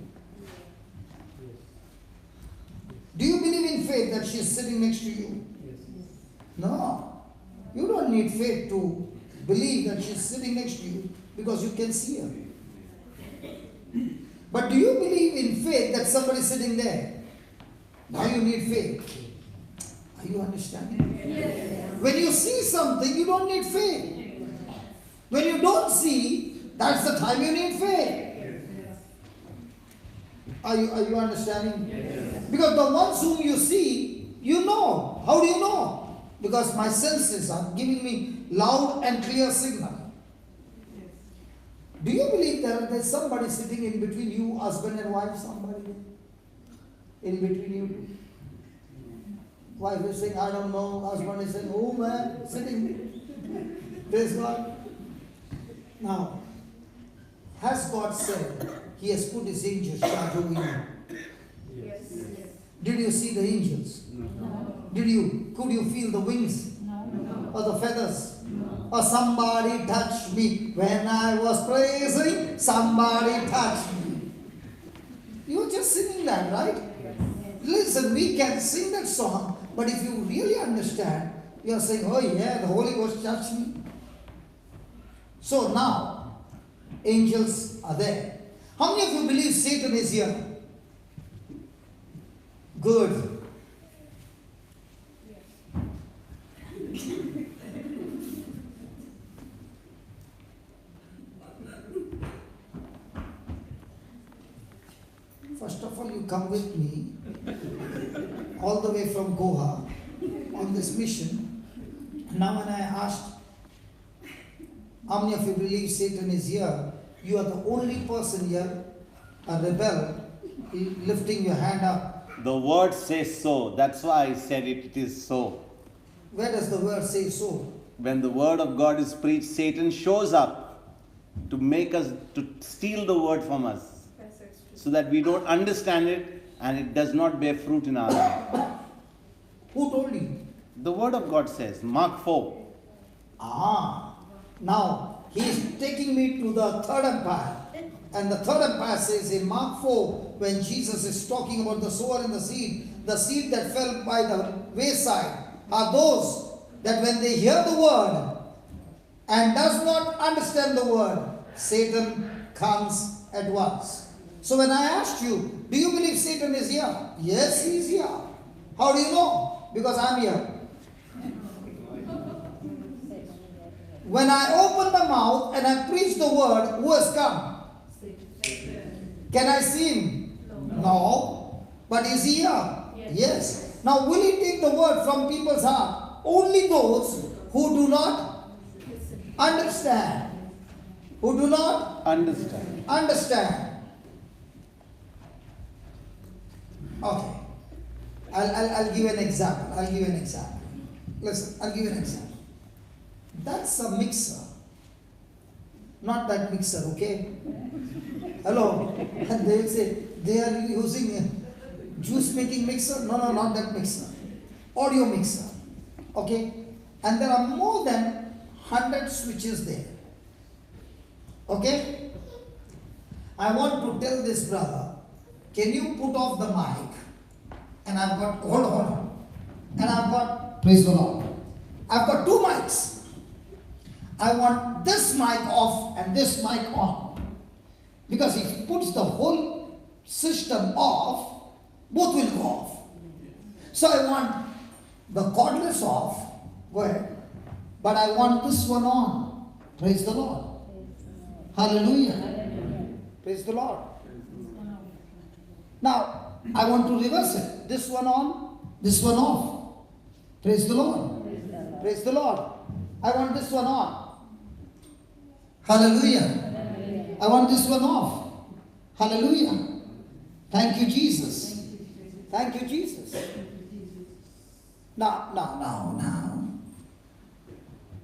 Do you believe in faith that she's sitting next to you? No. You don't need faith to believe that she's sitting next to you because you can see her. But do you believe in faith that somebody's sitting there? Now you need faith. Are you understanding? Yes. When you see something, you don't need faith. When you don't see, that's the time you need faith. Are you understanding? Yes. Because the ones whom you see, you know. How do you know? Because my senses are giving me loud and clear signal. Do you believe that there's somebody sitting in between you, husband and wife, somebody in between you two? Wife is saying, I don't know. Husband is saying, oh man, sitting. Praise God. Now, has God said He has put His angels charge over you? Yes. Did you see the angels? No. Could you feel the wings? No. Or the feathers? Or somebody touched me when I was praising? Somebody touched me. You were just singing that, right? Listen, we can sing that song, but if you really understand, you are saying, oh yeah, the Holy Ghost touched me. So now, angels are there. How many of you believe Satan is here? Good. First of all, you come with me all the way from Goa on this mission. Now when I asked, how many of you believe Satan is here? You are the only person here, a rebel, lifting your hand up. The word says so. That's why I said it is so. Where does the word say so? When the word of God is preached, Satan shows up to make us, to steal the word from us, so that we don't understand it and it does not bear fruit in our life. Who told you? The word of God says, Mark 4. Now he is taking me to the third empire. And the third empire says in Mark 4, when Jesus is talking about the sower and the seed that fell by the wayside are those that when they hear the word and does not understand the word, Satan comes at once. So when I asked you, do you believe Satan is here? Yes, he is here. How do you know? Because I'm here. When I open the mouth and I preach the word, who has come? Can I see him? No. But is he here? Yes. Now will he take the word from people's heart? Only those who do not understand. Who do not understand. Okay. I'll give an example. Listen, I'll give you an example. That's a mixer. Not that mixer, okay? Hello. And they will say, they are using a juice making mixer. No, not that mixer. Audio mixer. Okay? And there are more than 100 switches there. Okay? I want to tell this brother, can you put off the mic? And I've got, hold on. And I've got, praise the Lord. I've got two mics. I want this mic off and this mic on. Because if he puts the whole system off, both will go off. So I want the cordless off, but I want this one on. Praise the Lord. Hallelujah. Praise the Lord. Now, I want to reverse it. This one on, this one off. Praise the Lord. Praise the Lord. I want this one on. Hallelujah. I want this one off. Hallelujah. Thank you, Jesus. Thank you, Jesus. Now.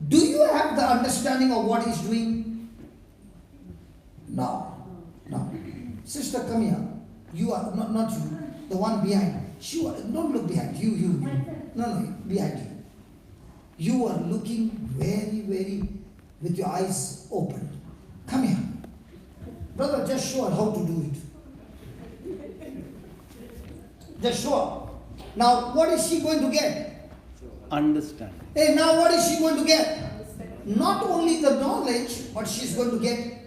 Do you have the understanding of what he's doing? No. Sister, come here. You are, not you, the one behind. Don't look behind. You. No, behind you. You are looking very, very, with your eyes open. Come here. Brother, just show her how to do it. Just show her. Now, what is she going to get? Understand. Hey, now what is she going to get? Not only the knowledge, but she's going to get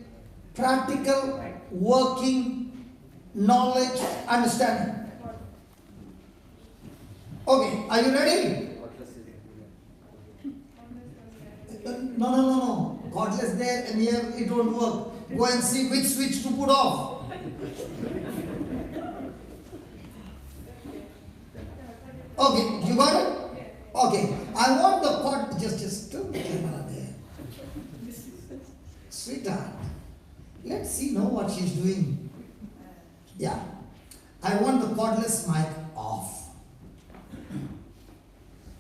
practical, working knowledge, understanding. Okay, are you ready? No. Godless there and here it won't work. Go and see which switch to put off. Okay, you got it? Okay, I want the cord, just turn the camera there. Sweetheart, let's see know what she's doing. Yeah, I want the cordless mic off.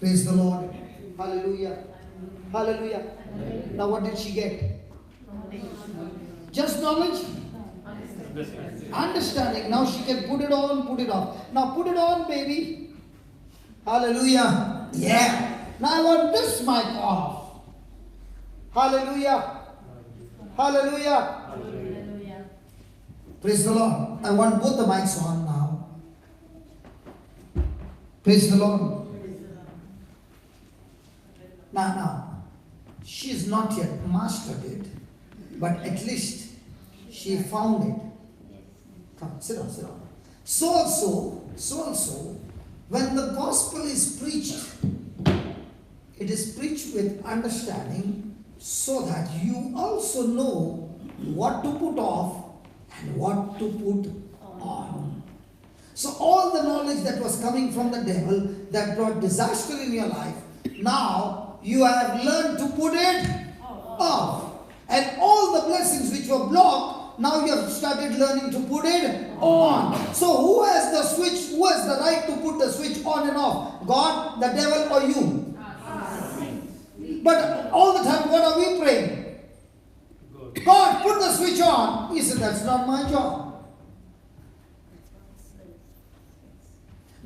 Praise the Lord. Hallelujah. Hallelujah. Now what did she get? Just knowledge? Understanding. Now she can put it on, put it off. Now put it on, baby. Hallelujah. Yeah. Now I want this mic off. Hallelujah. Hallelujah. Hallelujah. Praise the Lord. I want both the mics on now. Praise the Lord. Now, she's not yet mastered it, but at least she found it. Come, sit down. So also, when the gospel is preached, it is preached with understanding so that you also know what to put off and what to put on. So all the knowledge that was coming from the devil that brought disaster in your life, now you have learned to put it off. And all the blessings which were blocked, now you have started learning to put it on. So who has the switch? Who has the right to put the switch on and off? God, the devil, or you? But all the time, what are we praying? God, put the switch on. He said, that's not my job.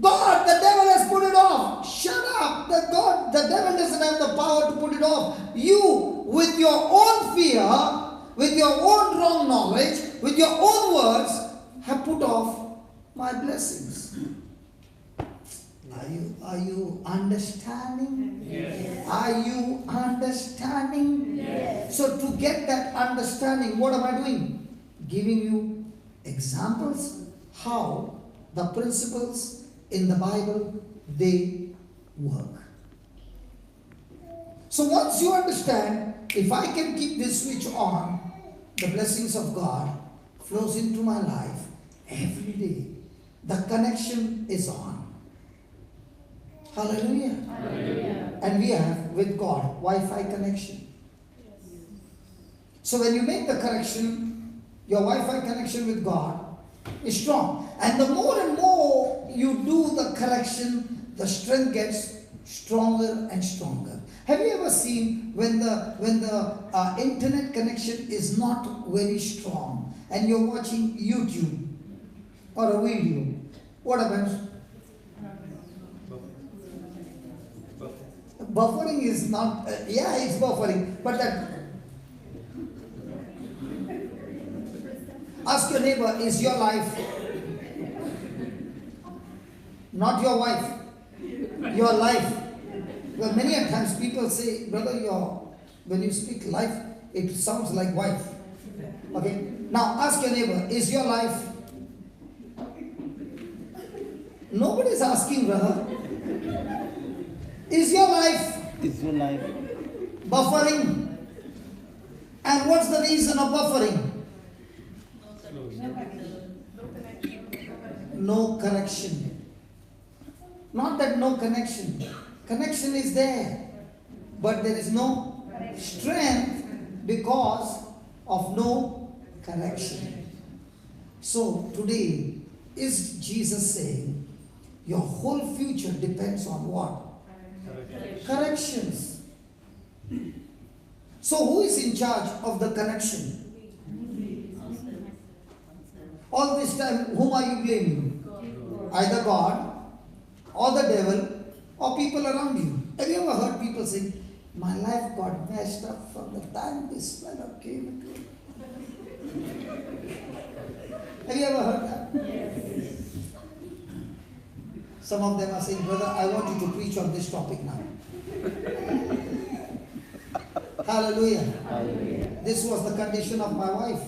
God, the devil has put it off. Shut up. The devil doesn't have the power to put it off. You, with your own fear, with your own wrong knowledge, with your own words, have put off my blessings. Are you understanding? Yes. Are you understanding? Yes. So to get that understanding, what am I doing? Giving you examples how the principles in the Bible, they work. So once you understand, if I can keep this switch on, the blessings of God flows into my life every day. The connection is on. Hallelujah. Hallelujah. And we have with God Wi-Fi connection. So when you make the connection, your Wi-Fi connection with God is strong. And the more and more you do the connection, the strength gets stronger and stronger. Have you ever seen when the internet connection is not very strong and you're watching YouTube or a video? What happens? Buffering is not, it's buffering, but that. Ask your neighbor, is your life, not your wife, your life? Well, many a times people say, brother, when you speak life, it sounds like wife. Okay? Now ask your neighbor, is your life? Nobody's asking, brother. Is your life? Is your life Buffering? And what's the reason of buffering? No connection. Not that no connection. Connection is there. But there is no strength because of no connection. So today, is Jesus saying, your whole future depends on what? Corrections. So who is in charge of the connection? All this time, whom are you blaming? Either God, or the devil, or people around you. Have you ever heard people say, my life got messed up from the time this fellow came into it? Have you ever heard that? Yes. Some of them are saying, brother, I want you to preach on this topic now. Hallelujah. Hallelujah. This was the condition of my wife.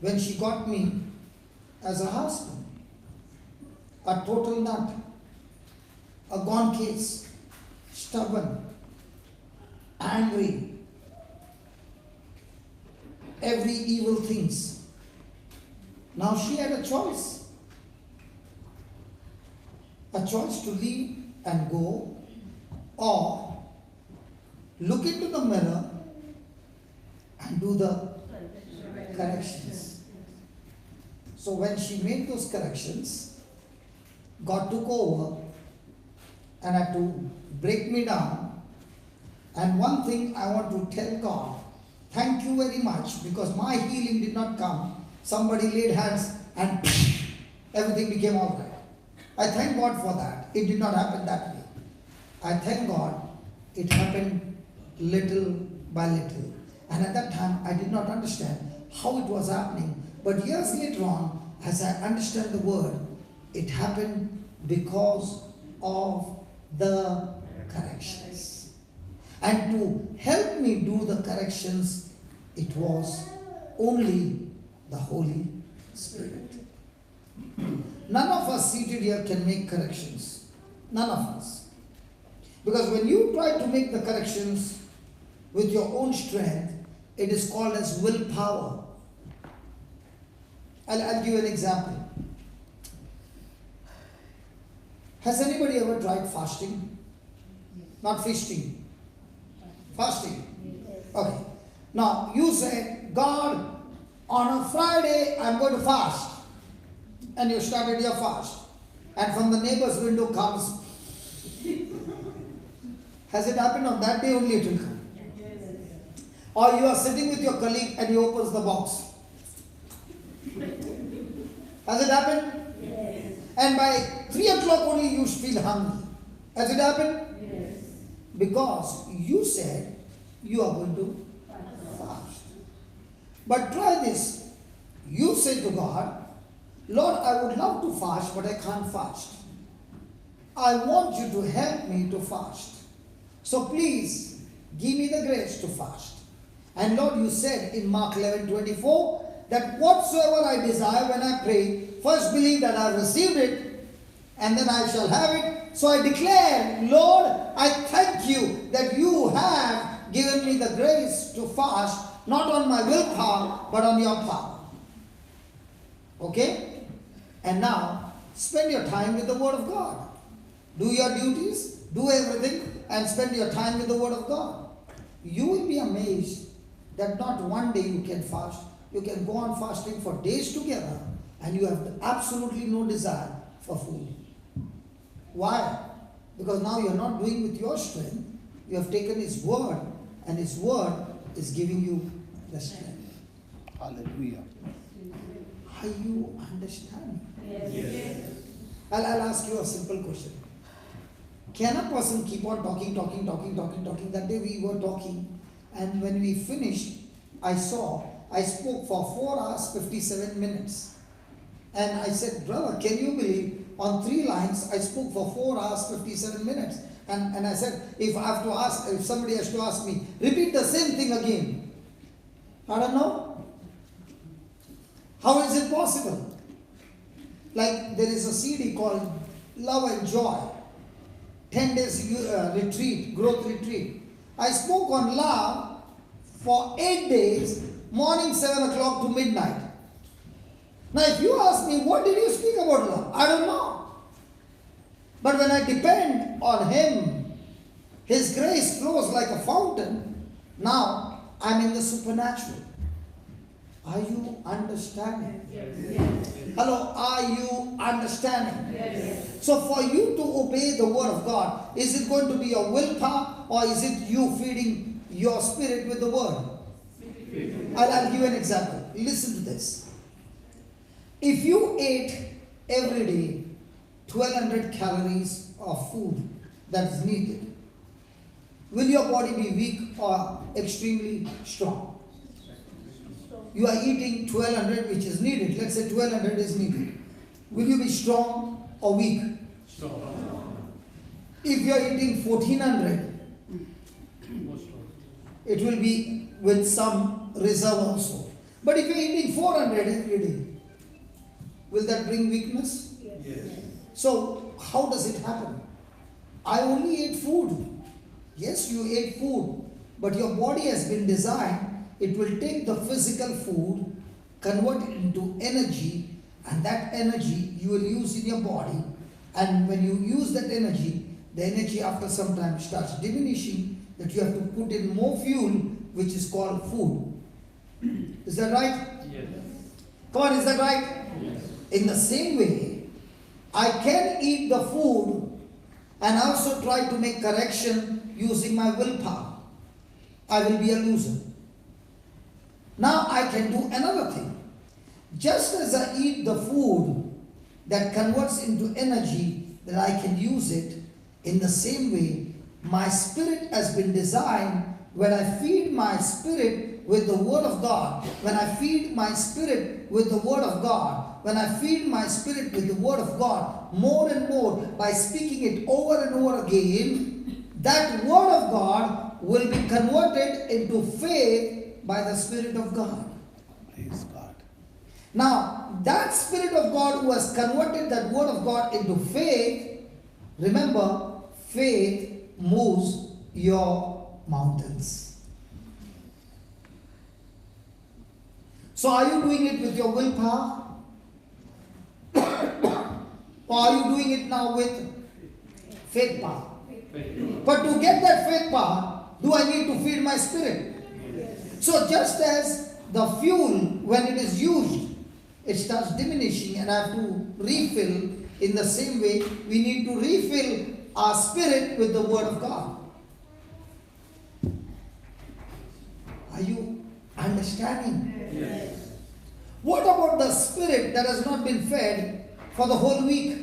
When she got me as a husband, a total nut, a gone case, stubborn, angry, every evil things. Now she had a choice. A choice to leave and go, or look into the mirror and do the corrections. So when she made those corrections, God took over and had to break me down. And one thing I want to tell God, thank you very much, because my healing did not come. Somebody laid hands and everything became all right. I thank God for that. It did not happen that way. I thank God it happened little by little. And at that time, I did not understand how it was happening. But years later on, as I understand the word, it happened because of the corrections. And to help me do the corrections, it was only the Holy Spirit. None of us seated here can make corrections. None of us. Because when you try to make the corrections with your own strength, it is called as willpower. I'll give you an example. Has anybody ever tried fasting? Not feasting. Fasting. Okay. Now you say, God, on a Friday I'm going to fast. And you started your fast. And from the neighbor's window comes. Has it happened on that day only it will come? Or you are sitting with your colleague and he opens the box. Has it happened? Yes. And by 3 o'clock only you feel hungry. Has it happened? Yes. Because you said you are going to fast. But try this. You say to God, Lord, I would love to fast, but I can't fast. I want you to help me to fast. So please, give me the grace to fast. And Lord, you said in Mark 11:24, that whatsoever I desire when I pray, first believe that I have received it, and then I shall have it. So I declare, Lord, I thank you that you have given me the grace to fast, not on my willpower, but on your power. Okay? And now, spend your time with the Word of God. Do your duties, do everything, and spend your time with the Word of God. You will be amazed that not one day you can fast. You can go on fasting for days together, and you have absolutely no desire for food. Why? Because now you are not doing with your strength. You have taken His Word, and His Word is giving you the strength. Hallelujah. Are you understanding? Yes. I'll ask you a simple question. Can a person keep on talking? That day we were talking, and when we finished, I spoke for 4 hours 57 minutes. And I said, brother, can you believe on 3 lines I spoke for 4 hours 57 minutes? And I said, if somebody has to ask me, repeat the same thing again. I don't know. How is it possible? Like there is a CD called Love and Joy, 10 days retreat, growth retreat. I spoke on love for 8 days, morning 7 o'clock to midnight. Now if you ask me, what did you speak about love? I don't know. But when I depend on Him, His grace flows like a fountain. Now I'm in the supernatural. Are you understanding? Yes. Hello, are you understanding? Yes. So for you to obey the Word of God, is it going to be your willpower, or is it you feeding your spirit with the Word? I'll give you an example. Listen to this. If you ate every day 1200 calories of food that is needed, will your body be weak or extremely strong? You are eating 1200 which is needed. Let's say 1200 is needed. Will you be strong or weak? Strong. If you are eating 1400, it will be with some reserve also. But if you are eating 400 every day, will that bring weakness? Yes. So how does it happen? I only ate food. Yes, you ate food, but your body has been designed. It will take the physical food, convert it into energy, and that energy you will use in your body. And when you use that energy, the energy after some time starts diminishing, that you have to put in more fuel, which is called food. Is that right? Yes. Come on, is that right? Yes. In the same way, I can eat the food and also try to make correction using my willpower. I will be a loser. Now I can do another thing. Just as I eat the food that converts into energy, that I can use it, in the same way, my spirit has been designed. When I feed my spirit with the Word of God, when I feed my spirit with the Word of God, when I feed my spirit with the Word of God more and more by speaking it over and over again, that Word of God will be converted into faith by the Spirit of God. Praise God. Now, that Spirit of God who has converted that Word of God into faith, remember, faith moves your mountains. So are you doing it with your willpower? Or are you doing it now with faith power? But to get that faith power, do I need to feed my spirit? So just as the fuel, when it is used, it starts diminishing and I have to refill, in the same way, we need to refill our spirit with the Word of God. Are you understanding? Yes. What about the spirit that has not been fed for the whole week?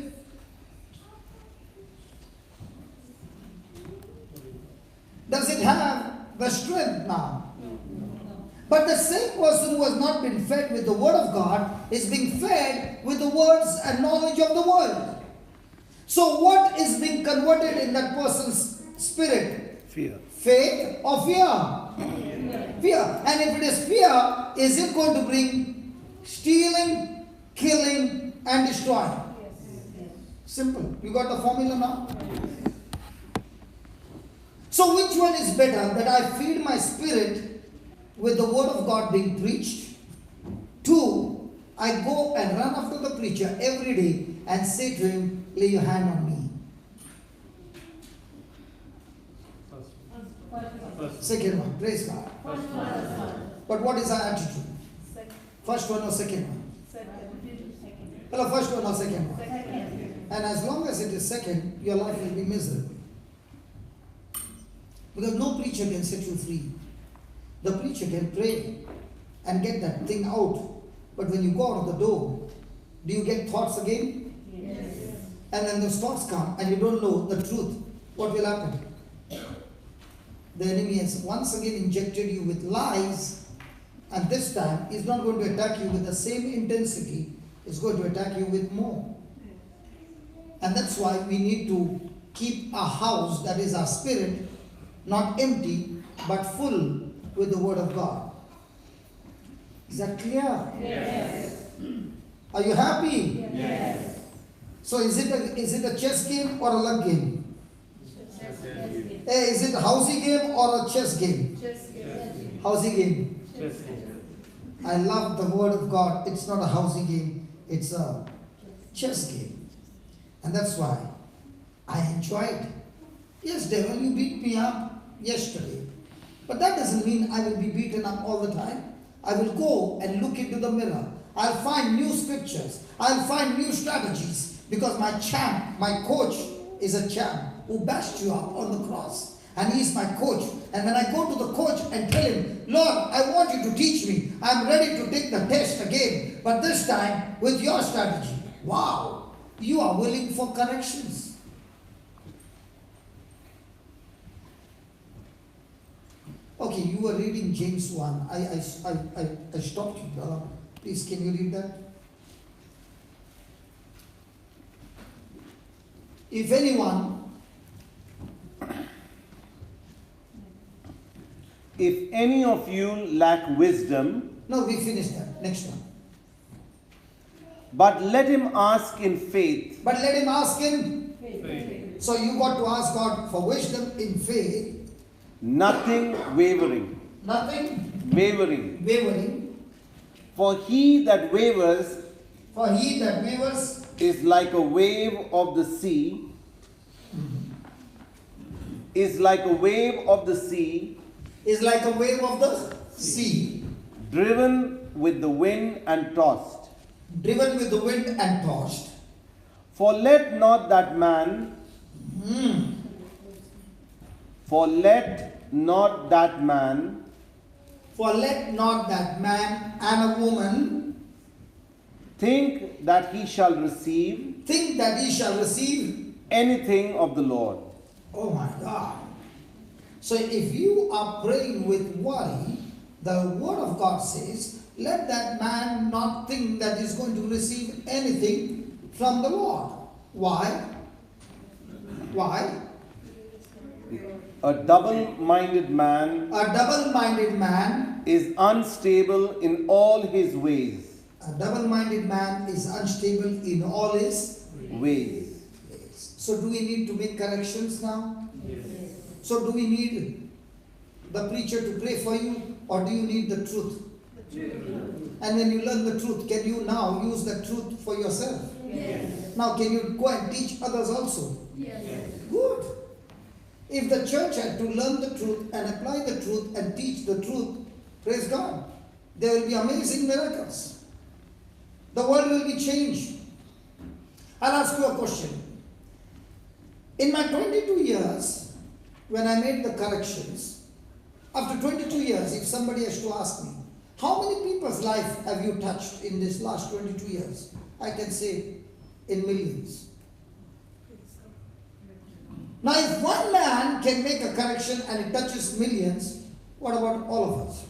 Does it have the strength now? But the same person who has not been fed with the Word of God is being fed with the words and knowledge of the world. So what is being converted in that person's spirit? Fear. Faith or fear? Fear. And if it is fear, is it going to bring stealing, killing, and destroying? Simple. You got the formula now? So which one is better? That I feed my spirit with the word of God being preached? 2, I go and run after the preacher every day and say to him, lay your hand on me. Second one, praise God. But what is our attitude? First one or second one? Hello, first one or second one? And as long as it is second, your life will be miserable. Because no preacher can set you free. The preacher can pray and get that thing out. But when you go out of the door, do you get thoughts again? Yes. And then those thoughts come and you don't know the truth. What will happen? The enemy has once again injected you with lies, and this time he's not going to attack you with the same intensity, he's going to attack you with more. And that's why we need to keep our house, that is our spirit, not empty but full with the word of God. Is that clear? Yes. Are you happy? Yes. So is it a chess game or a luck game? Chess. Hey, is it a housey game or a chess game? Chess. Housey game. I love the word of God. It's not a housey game, it's a chess game. And that's why I enjoy it. Yes, devil, you beat me up yesterday. But that doesn't mean I will be beaten up all the time. I will go and look into the mirror. I'll find new scriptures. I'll find new strategies. Because my champ, my coach, is a champ who bashed you up on the cross. And he's my coach. And when I go to the coach and tell him, Lord, I want you to teach me. I'm ready to take the test again. But this time with your strategy. Wow. You are willing for corrections. Okay, you were reading James 1. I stopped you, brother. Please, can you read that? If any of you lack wisdom, no, we finished that. Next one. but let him ask in faith, But let him ask in faith. So you got to ask God for wisdom in faith. nothing wavering. Nothing Wavering. wavering. For he that wavers For he that wavers is like a wave of the sea, is like a wave of the sea, is like a wave of the sea, driven with the wind and tossed. driven with the wind and tossed. For let not that man, for let not that man For let not that man and a woman think that he shall receive think that he shall receive. anything of the Lord. Oh my God. So if you are praying with worry, the word of God says, let that man not think that he's going to receive anything from the Lord. Why? Why? A double-minded man A double-minded man, is unstable in all his ways. a double-minded man is unstable in all his Ways. ways. So do we need to make corrections now? Yes. So do we need the preacher to pray for you, or do you need the truth? And when you learn the truth, can you now use the truth for yourself? Yes. Now can you go and teach others also? Yes. Good. If the church had to learn the truth and apply the truth and teach the truth, praise God, there will be amazing miracles. The world will be changed. I'll ask you a question. In my 22 years, when I made the corrections, after 22 years, if somebody has to ask me, how many people's life have you touched in this last 22 years? I can say in millions. Now, if one man can make a correction and it touches millions, what about all of us?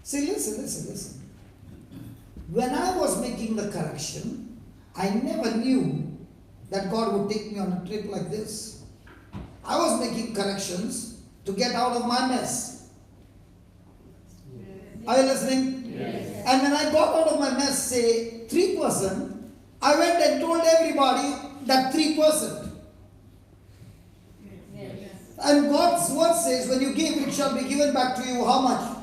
See, listen. When I was making the correction, I never knew that God would take me on a trip like this. I was making corrections to get out of my mess. Are you listening? Yes. And when I got out of my mess, say 3%, I went and told everybody that 3%. And God's word says, when you give, it shall be given back to you how much?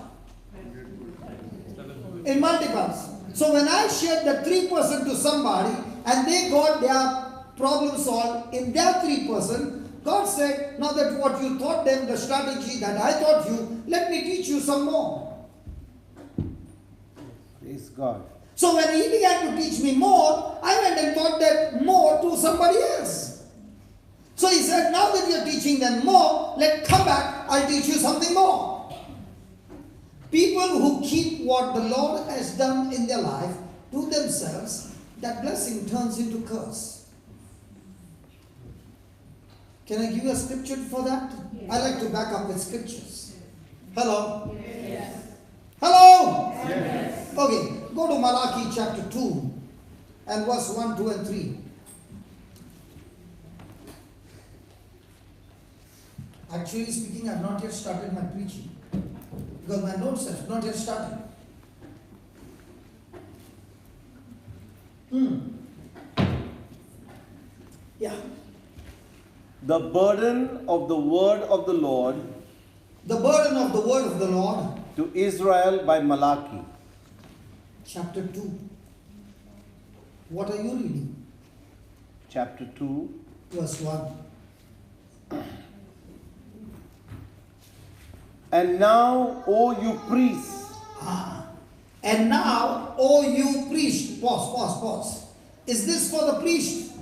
In multiples. So when I shared the 3% to somebody and they got their problem solved in their 3%, God said, now that what you taught them, the strategy that I taught you, let me teach you some more. Praise God. So when he began to teach me more, I went and taught that more to somebody else. So he said, now that you're teaching them more, come back, I'll teach you something more. People who keep what the Lord has done in their life to themselves, that blessing turns into curse. Can I give you a scripture for that? Yes. I like to back up with scriptures. Hello? Yes. Hello? Yes. Okay, go to Malachi chapter 2 and verse 1, 2 and 3. Actually speaking, I have not yet started my preaching because my notes have not yet started. Yeah. The burden of the word of the Lord The burden of the word of the Lord, to Israel by Malachi. chapter 2. What are you reading? Chapter 2, Verse 1. And now, O you priests, And now, O you priest, pause. Is this for the priest?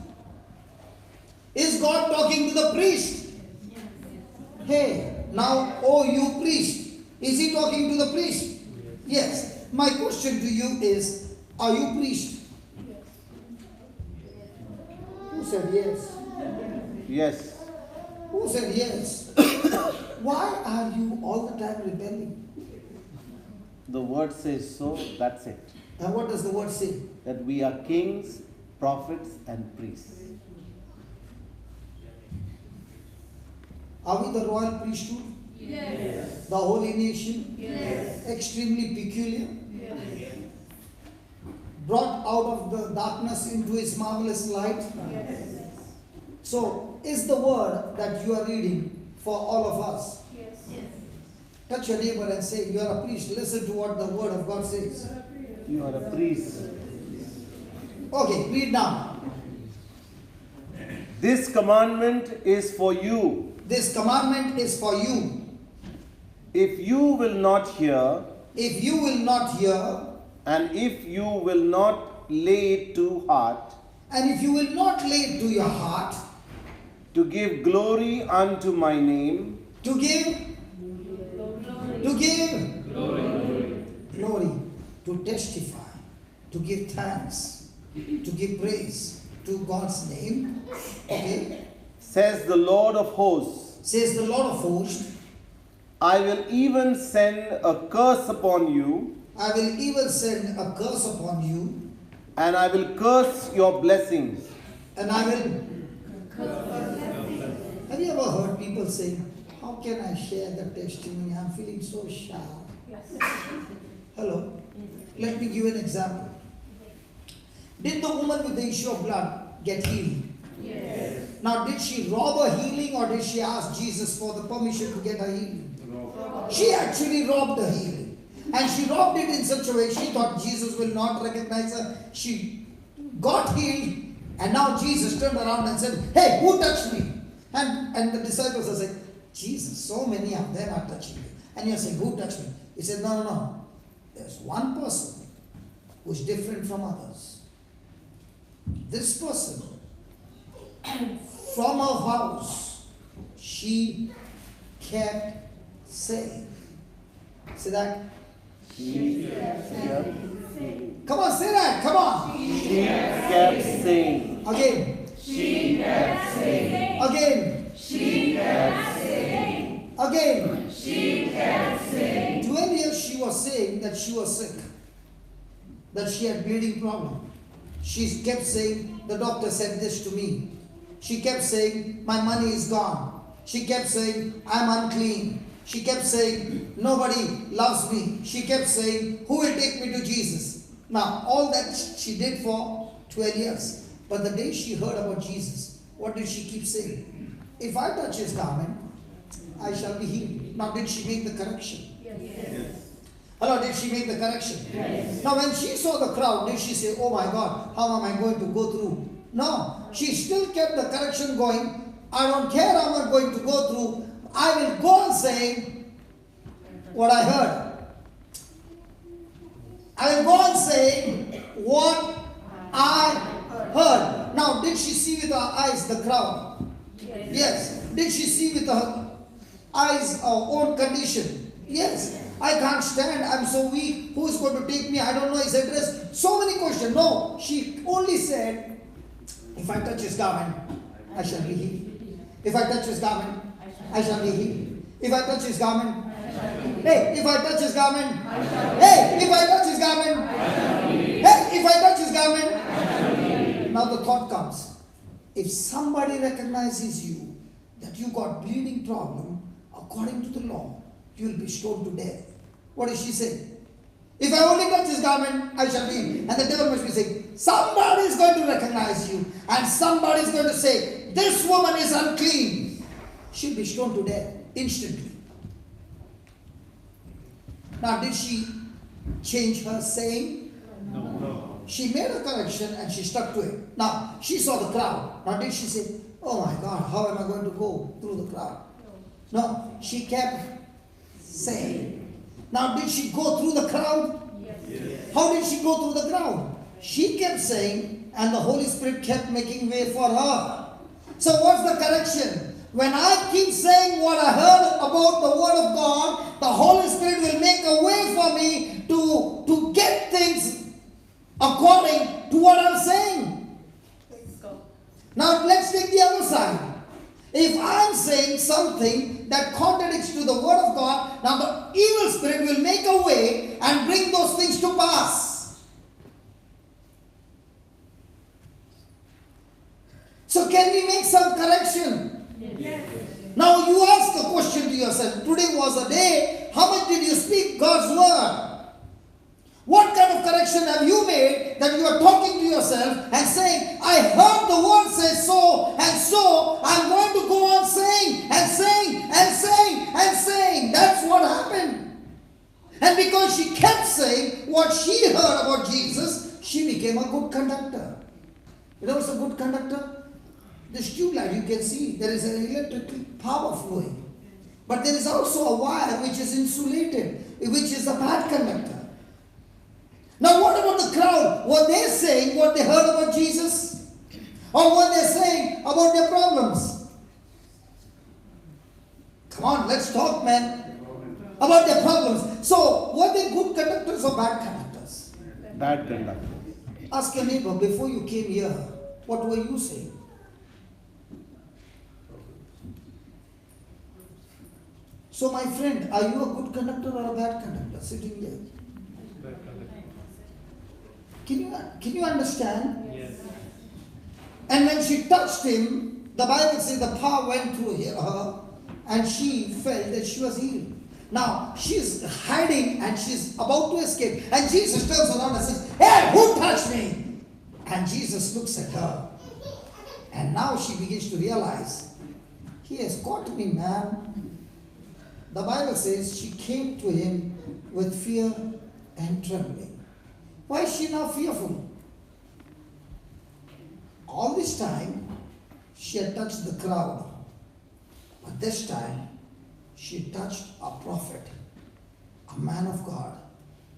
Is God talking to the priest? Hey, now, O you priest, is he talking to the priest? Yes. My question to you is, are you priest? Who said yes? yes, Who said yes? Why are you all the time rebelling? the word says so, that's it. And what does the word say? That we are kings, prophets, and priests. Are we the royal priesthood? Yes. The holy nation? Yes. Extremely peculiar? Yes. Brought out of the darkness into his marvelous light? Yes. So, is the word that you are reading for all of us? Yes. Touch your neighbor and say, you are a priest. Listen to what the word of God says. You are a priest. Okay, read now. This commandment is for you. This commandment is for you. If you will not hear, If you will not hear, and if you will not lay it to heart, and if you will not lay it to your heart, to give glory unto my name, to give glory, to testify, to give thanks, to give praise to God's name, okay, says the Lord of hosts, says the Lord of hosts, I will even send a curse upon you, I will even send a curse upon you, and I will curse your blessings. and I will. Have you ever heard people saying, how can I share the testimony? I'm feeling so shy. Hello? Let me give an example. Did the woman with the issue of blood get healed? Yes. Now, did she rob a healing or did she ask Jesus for the permission to get a healing? She actually robbed the healing. And she robbed it in such a way she thought Jesus will not recognize her. She got healed, and now Jesus turned around and said, hey, who touched me? And the disciples are saying, Jesus, so many of them are touching you. And you're saying, who touched me? He said, no. There's one person who's different from others. This person, from her house, she kept saying. Say that. Come on, say that. Come on. She kept saying. Again. She kept saying. Again. She kept saying. Again. She kept saying. 12 years she was saying that she was sick, that she had bleeding problem. She kept saying, the doctor said this to me. She kept saying, my money is gone. She kept saying, I'm unclean. She kept saying, nobody loves me. She kept saying, who will take me to Jesus? Now, all that she did for 12 years. But the day she heard about Jesus, what did she keep saying? If I touch his garment, I shall be healed. Now, did she make the correction? Yes. Hello, did she make the correction? Yes. Now, when she saw the crowd, did she say, oh my God, how am I going to go through? No, she still kept the correction going. I don't care how I'm going to go through. I will go on saying what I heard. I will go on saying what I heard. Now, did she see with her eyes the crowd? Yes. Did she see with her eyes her own condition? Yes. I can't stand. I'm so weak. Who is going to take me? I don't know his address. So many questions. No. She only said, if I touch his garment, I shall be healed. If I touch his garment, I shall be healed. If I touch his garment, hey, if I touch his garment, hey, if I touch his garment, hey, if I touch his garment. Now the thought comes, if somebody recognizes you, that you got bleeding problem, according to the law, you will be stoned to death. What does she say? If I only touch his garment, I shall be. And the devil must be saying, somebody is going to recognize you, and somebody is going to say, this woman is unclean. She'll be stoned to death instantly. Now, did she change her saying? No. She made a correction and she stuck to it. Now, she saw the crowd. Now, did she say, oh my God, how am I going to go through the crowd? No, she kept saying. Now, did she go through the crowd? Yes. How did she go through the crowd? She kept saying, and the Holy Spirit kept making way for her. So what's the correction? When I keep saying what I heard about the Word of God, the Holy Spirit will make a way for me to get things according to what I'm saying. Let's go. Now let's take the other side. If I'm saying something that contradicts to the Word of God, now the evil spirit will make a way and bring those things to pass. So can we make some correction? Yes. Now you ask a question to yourself. Today was a day. How much did you speak God's Word? What kind of correction have you made that you are talking to yourself and saying, I heard the Word say so, and so I'm going to go on saying and saying and saying and saying. That's what happened. And because she kept saying what she heard about Jesus, she became a good conductor. You know what's a good conductor? This tube light, you can see there is an electric power flowing. But there is also a wire which is insulated, which is a bad conductor. Now what about the crowd? Were they saying what they heard about Jesus? Or were they saying about their problems? Come on, let's talk, man. About their problems. So, were they good conductors or bad conductors? Bad conductor. Ask your neighbor, before you came here, what were you saying? So my friend, are you a good conductor or a bad conductor sitting here? Can you understand? Yes. And when she touched him, the Bible says the power went through her and she felt that she was healed. Now she's hiding and she's about to escape. And Jesus turns around and says, hey, who touched me? And Jesus looks at her. And now she begins to realize, he has caught me, man. The Bible says she came to him with fear and trembling. Why is she now fearful? All this time, she had touched the crowd. But this time, she touched a prophet, a man of God.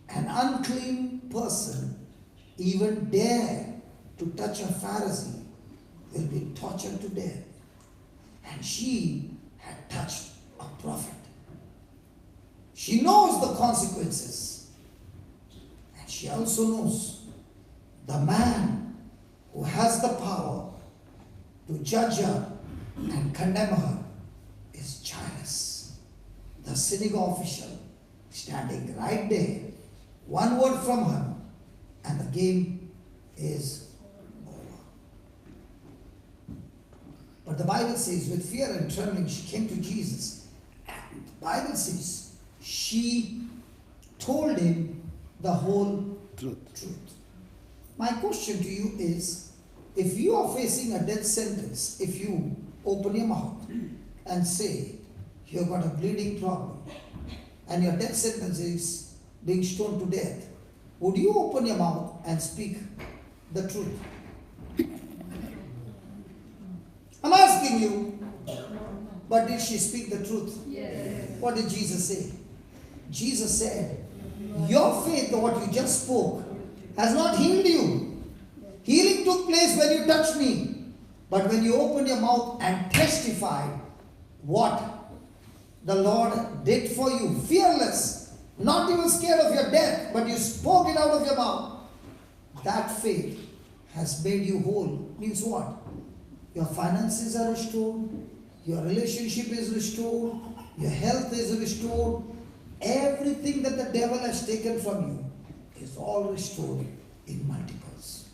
An unclean person, even dare to touch a Pharisee, will be tortured to death. And she had touched a prophet. She knows the consequences. And she also knows the man who has the power to judge her and condemn her is Jairus, the synagogue official, standing right there. One word from her, and the game is over. But the Bible says, with fear and trembling, she came to Jesus. The Bible says she told him the whole truth. My question to you is, if you are facing a death sentence, if you open your mouth and say you've got a bleeding problem and your death sentence is being stoned to death, would you open your mouth and speak the truth? I'm asking you, but did she speak the truth? Yes. What did Jesus say? Jesus said, your faith, what you just spoke, has not healed you. Healing took place when you touched me. But when you opened your mouth and testified what the Lord did for you, fearless, not even scared of your death, but you spoke it out of your mouth, that faith has made you whole. Means what? Your finances are restored, your relationship is restored, your health is restored. Everything that the devil has taken from you is all restored in multiples.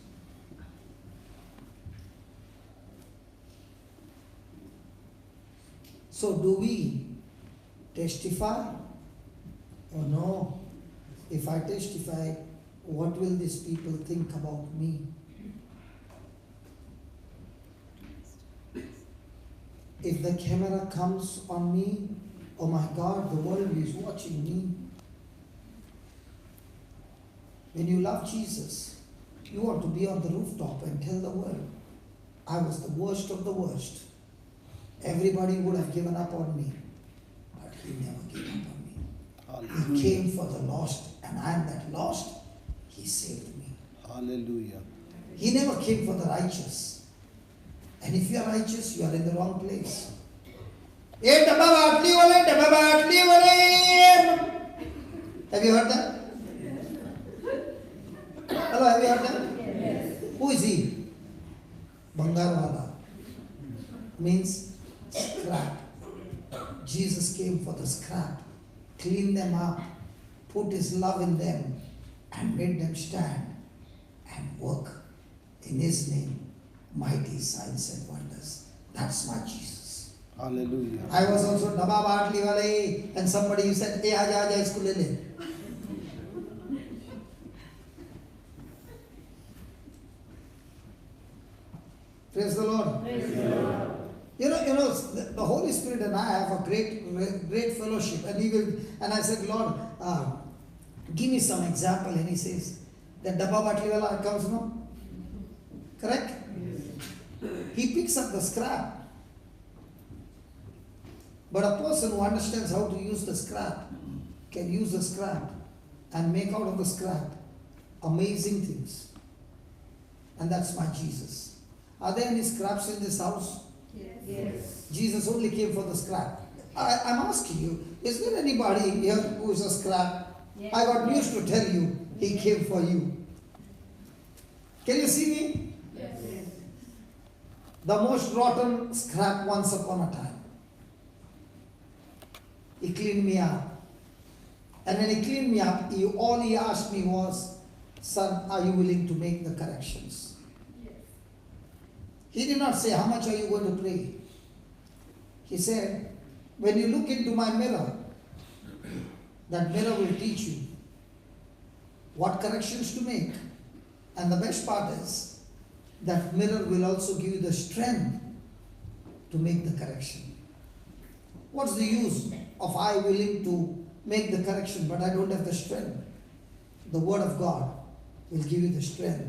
So do we testify? Oh no. If I testify, what will these people think about me? If the camera comes on me, oh my God, the world is watching me. When you love Jesus, you want to be on the rooftop and tell the world, I was the worst of the worst. Everybody would have given up on me, but he never gave up on me. Hallelujah. He came for the lost, and I am that lost. He saved me. Hallelujah. He never came for the righteous. And if you are righteous, you are in the wrong place. Have you heard that? Hello, have you heard that? Yes. Who is he? Bangarwala. Means scrap. Jesus came for the scrap, cleaned them up, put his love in them, and made them stand and work in his name. Mighty signs and wonders. That's my Jesus. Hallelujah. I was also Daba Baatli Wale, and somebody said, Hey, aja isko le le. Praise the Lord. Praise the Lord. You know, the Holy Spirit and I have a great fellowship, and I said, Lord, give me some example, and he says, that Daba Baatli Wala comes, no? Correct? He picks up the scrap. But a person who understands how to use the scrap can use the scrap and make out of the scrap amazing things. And that's my Jesus. Are there any scraps in this house? Yes. Jesus only came for the scrap. I'm asking you, is there anybody here who is a scrap? Yes. I got news to tell you. He came for you. Can you see me? Yes. The most rotten scrap once upon a time. He cleaned me up. And when he cleaned me up, all he asked me was, son, are you willing to make the corrections? Yes. He did not say, how much are you going to pray? He said, when you look into my mirror, that mirror will teach you what corrections to make. And the best part is, that mirror will also give you the strength to make the correction. What's the use of I willing to make the correction, but I don't have the strength? The Word of God will give you the strength,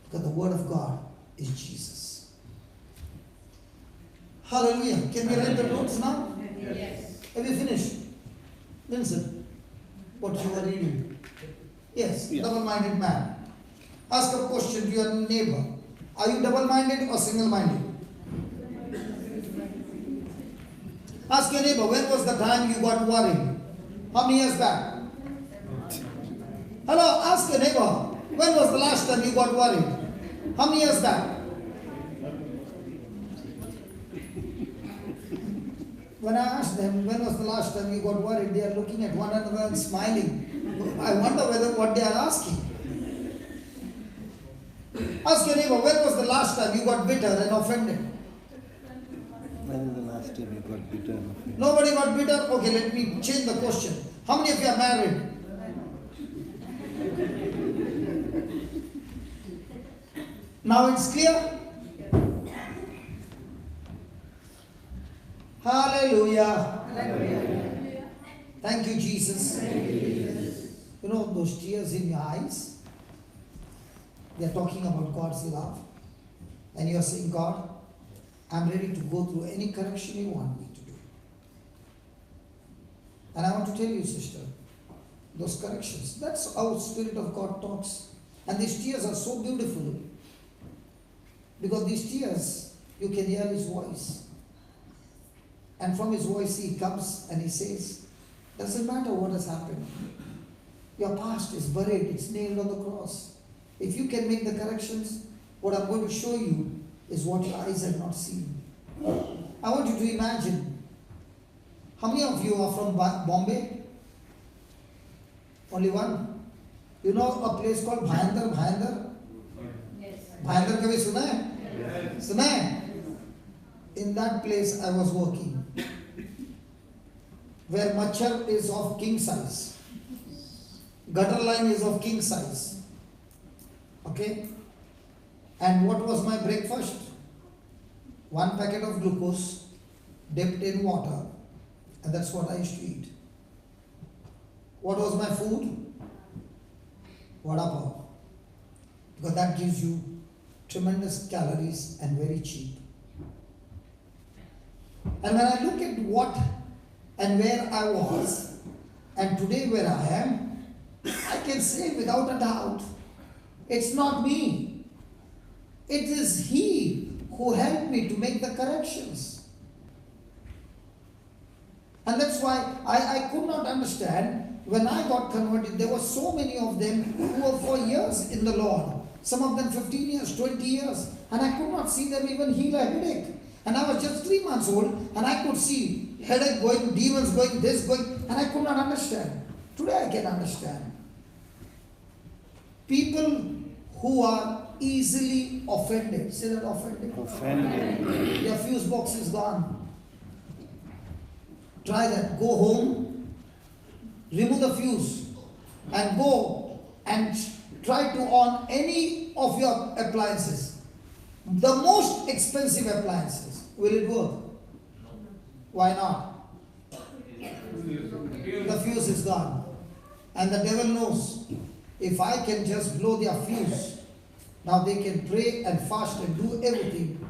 because the Word of God is Jesus. Hallelujah. Can we write the notes now? Yes. Have you finished? Vincent, what you are reading? Yes, Yeah. double-minded man. Ask a question to your neighbor. Are you double-minded or single-minded? Ask your neighbor, when was the time you got worried? How many years back? Hello, ask your neighbor, when was the last time you got worried? How many years back? When I asked them, when was the last time you got worried, they are looking at one another and smiling. I wonder what they are asking. Ask your neighbor, when was the last time you got bitter and offended? When is the last time you got bitter? in a friend? Nobody got bitter? Okay, let me change the question. How many of you are married? Now it's clear? Hallelujah. Thank you, Jesus. You know those tears in your eyes? They are talking about God's love. And you are saying, God, I'm ready to go through any correction you want me to do. And I want to tell you, sister, those corrections, that's how Spirit of God talks. And these tears are so beautiful. Because these tears, you can hear His voice. And from His voice He comes and He says, doesn't matter what has happened. Your past is buried, it's nailed on the cross. If you can make the corrections, what I'm going to show you is what your eyes have not seen. I want you to imagine, how many of you are from Bombay? Only one? You know a place called Bhayandar? Yes. Bhayandar kabhi suna hai? Suna hai? In that place I was working, where Immature is of king size. Gutter line is of king size. Okay? And what was my breakfast? 1 packet of glucose dipped in water, and that's what I used to eat. What was my food? Vada pav. Because that gives you tremendous calories and very cheap. And when I look at what and where I was, and today where I am, I can say without a doubt, it's not me. It is He who helped me to make the corrections. And that's why I could not understand when I got converted. There were so many of them who were for years in the Lord. Some of them 15 years, 20 years. And I could not see them even heal a headache. And I was just 3 months old and I could see headache going, demons going, this going, and I could not understand. Today I can understand. People who are easily offended. Say that, offended. Offended. Their fuse box is gone. Try that. Go home, remove the fuse, and go and try to on any of your appliances. The most expensive appliances. Will it work? Why not? The fuse is gone. And the devil knows, if I can just blow their fuse, now they can pray and fast and do everything.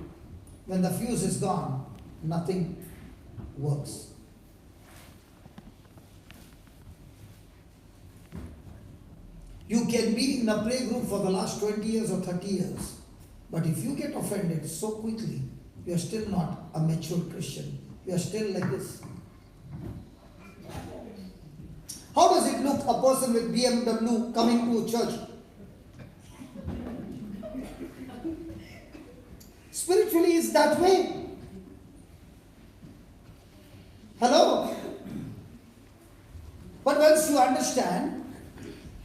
When the fuse is gone, nothing works. You can be in a playgroup for the last 20 years or 30 years. But if you get offended so quickly, you are still not a mature Christian. You are still like this. How does it look, a person with BMW coming to a church? Spiritually is that way. Hello? But once you understand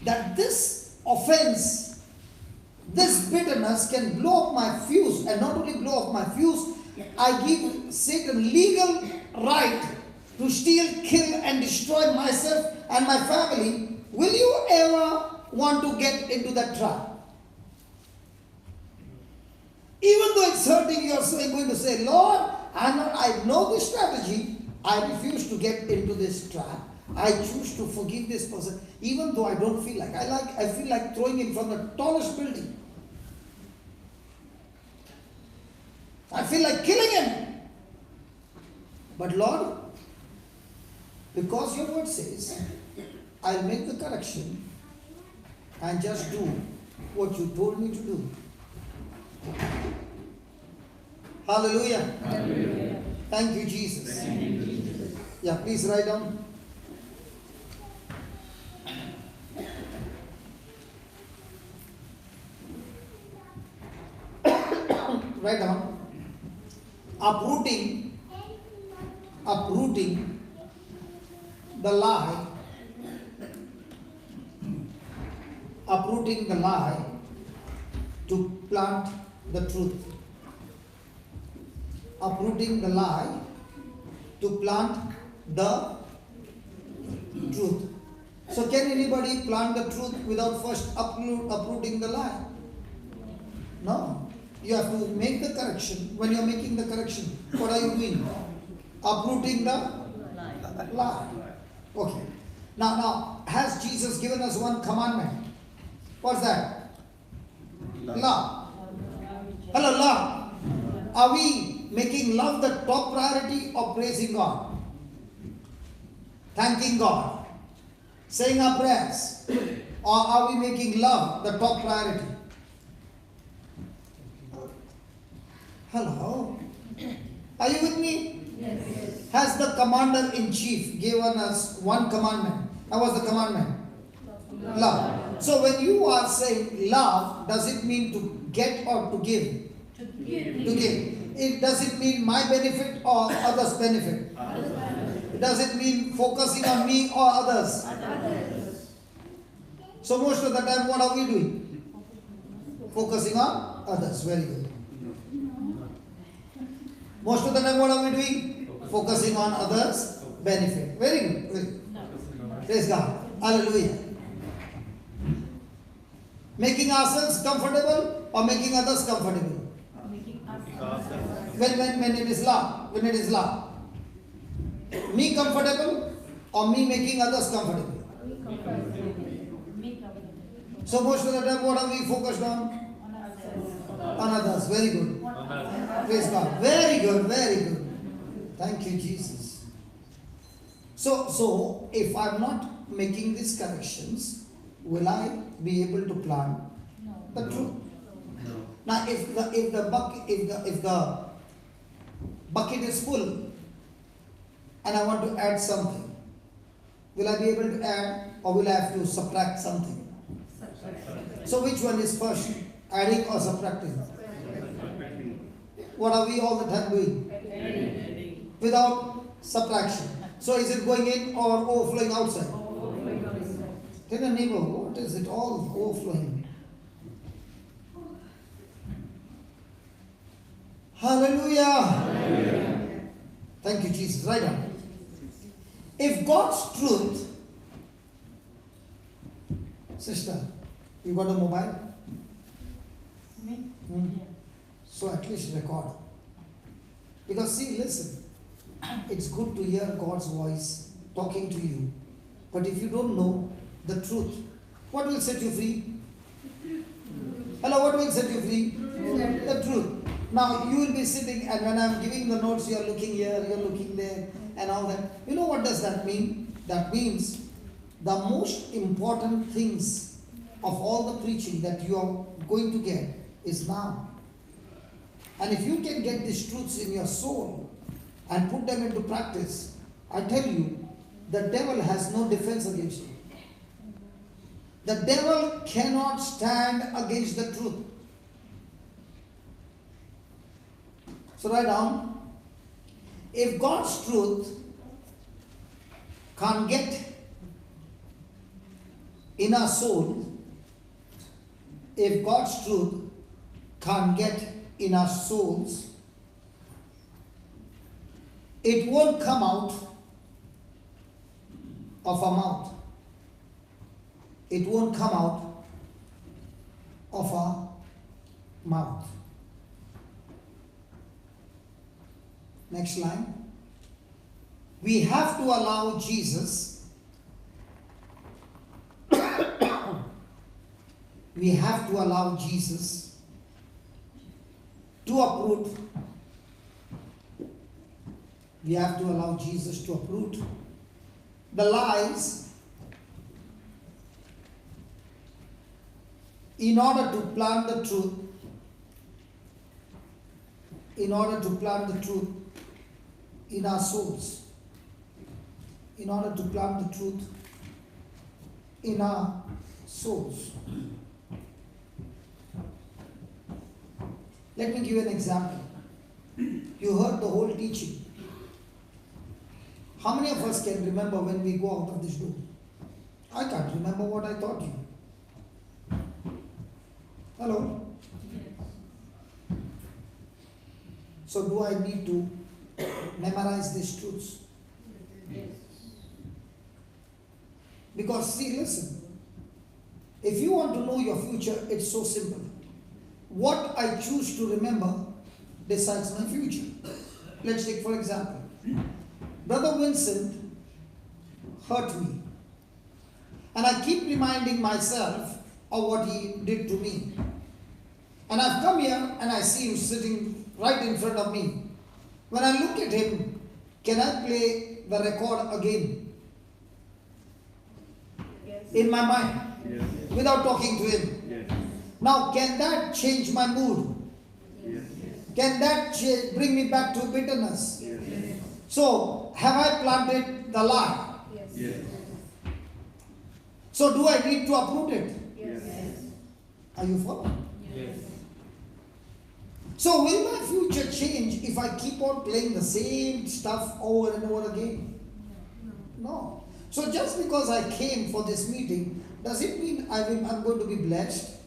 that this offense, this bitterness can blow up my fuse, and not only blow up my fuse, I give Satan legal right to steal, kill and destroy myself and my family. Will you ever want to get into that trap? Even though it's hurting, you are going to say, Lord, I know this strategy. I refuse to get into this trap. I choose to forgive this person, even though I don't feel like. I feel like throwing him from the tallest building. I feel like killing him. But Lord, because your word says, I'll make the correction and just do what you told me to do. Hallelujah. Hallelujah. Thank you, Jesus. Thank you, Jesus. Yeah, please write down. Write down. Uprooting the lie. Uprooting the lie to plant the truth. uprooting the lie to plant the truth. So can anybody plant the truth without first uprooting the lie? No. You have to make the correction. When you are making the correction, what are you doing? Uprooting the lie. Okay. Now, has Jesus given us one commandment? What's that? Love. Hello, love. Are we making love the top priority or praising God? Thanking God? Saying our prayers? Or are we making love the top priority? Hello? Are you with me? Yes. Has the commander-in-chief given us one commandment? What was the commandment? Love. So when you are saying love, does it mean to get or to give? To give. To give. Does it mean my benefit or others' benefit? Does it mean focusing on me or others? So most of the time, what are we doing? Focusing on others. Very good. Most of the time, what are we doing? Focusing on others' benefit. Very good. Very good. Praise God. Hallelujah. Making ourselves comfortable or making others comfortable? When it is love. When it is love. Me comfortable or me making others comfortable? So most of the time, what are we focused on? On others. Very good. Praise God. Very good. Very good. Thank you, Jesus. So if I'm not making these corrections, will I be able to plant the truth? Now, if the bucket is full and I want to add something, will I be able to add or will I have to subtract something? So which one is first, adding or subtracting? What are we all the time doing? Without subtraction. So is it going in or overflowing outside? Tell the neighbor, what is it all overflowing? Hallelujah. Hallelujah. Thank you, Jesus. Right on. If God's truth, sister, you got a mobile? Me? So at least record. Because see, listen, it's good to hear God's voice talking to you. But if you don't know the truth, what will set you free? Hello, what will set you free? The truth. Now you will be sitting and when I'm giving the notes, you are looking here, you are looking there and all that. You know what does that mean? That means the most important things of all the preaching that you are going to get is now. And if you can get these truths in your soul and put them into practice, I tell you, the devil has no defense against you. The devil cannot stand against the truth. So write down, if God's truth can't get in our soul, if God's truth can't get in our souls, it won't come out of our mouth. It won't come out of our mouth. Next line. We have to allow Jesus. We have to allow Jesus to uproot. We have to allow Jesus to uproot the lies in order to plant the truth. In order to plant the truth in our souls. In order to plant the truth in our souls. Let me give you an example. You heard the whole teaching. How many of us can remember when we go out of this door? I can't remember what I taught you. Hello? So do I need to memorize these truths? Yes. Because see, listen, if you want to know your future, it's so simple. What I choose to remember decides my future. Let's take for example, Brother Vincent hurt me. And I keep reminding myself of what he did to me. And I've come here and I see him sitting right in front of me. When I look at him, can I play the record again? Yes. In my mind, Yes. without talking to him. Yes. Now, can that change my mood? Yes. Can that bring me back to bitterness? Yes. So, have I planted the lie? Yes. Yes. So, do I need to uproot it? Yes. Are you following? Yes. So, will my future change if I keep on playing the same stuff over and over again? No. So, just because I came for this meeting, does it mean I'm going to be blessed?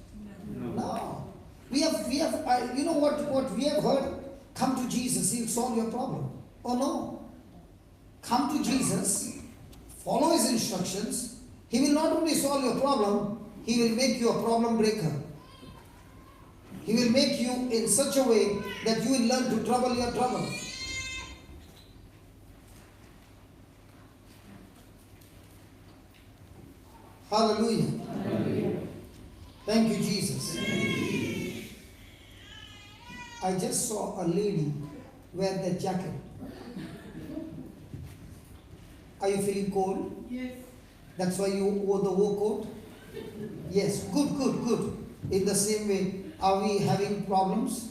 No. We have, you know what we have heard? Come to Jesus, He'll solve your problem. Oh no. Come to Jesus, follow His instructions. He will not only solve your problem, He will make you a problem breaker. He will make you in such a way that you will learn to trouble your trouble. Hallelujah. Hallelujah. Thank you, Jesus. I just saw a lady wear that jacket. Are you feeling cold? Yes. That's why you wore the war coat? Yes. Good. In the same way, are we having problems?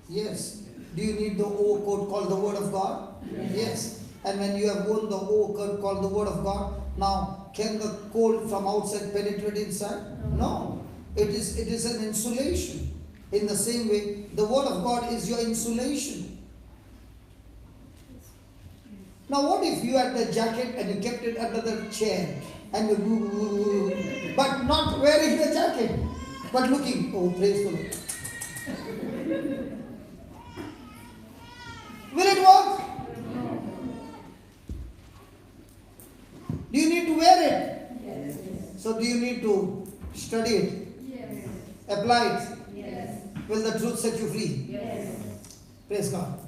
Yes. Do you need the overcoat called the Word of God? Yes. And when you have worn the overcoat called the Word of God, now can the cold from outside penetrate inside? No. It is an insulation. In the same way, the Word of God is your insulation. Now what if you had the jacket and you kept it under the chair and you but not wearing the jacket, but looking, oh praise the Lord. Will it work? Do you need to wear it? Yes. So do you need to study it? Yes. Apply it? Yes. Will the truth set you free? Yes. Praise God.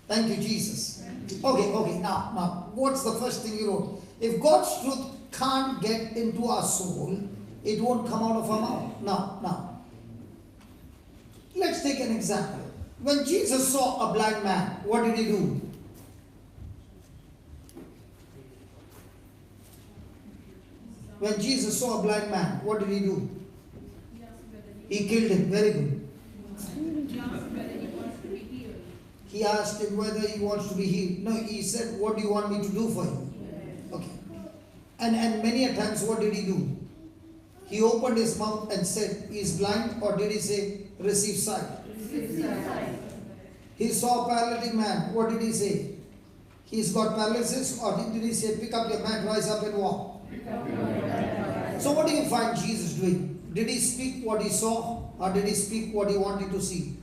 Thank you, Jesus. Okay, now, what's the first thing you wrote? If God's truth can't get into our soul, it won't come out of our mouth. Now, let's take an example. When Jesus saw a blind man, what did He do? When Jesus saw a blind man, what did He do? He killed him. Very good. He asked him whether he wants to be healed. No, he said, what do you want me to do for you? Okay. And many a times, what did he do? He opened his mouth and said, he is blind, or did he say, receive sight? He saw a paralytic man. What did he say? He's got paralysis, or did he say, pick up your mat, rise up and walk? So what do you find Jesus doing? Did he speak what he saw, or did he speak what he wanted to see?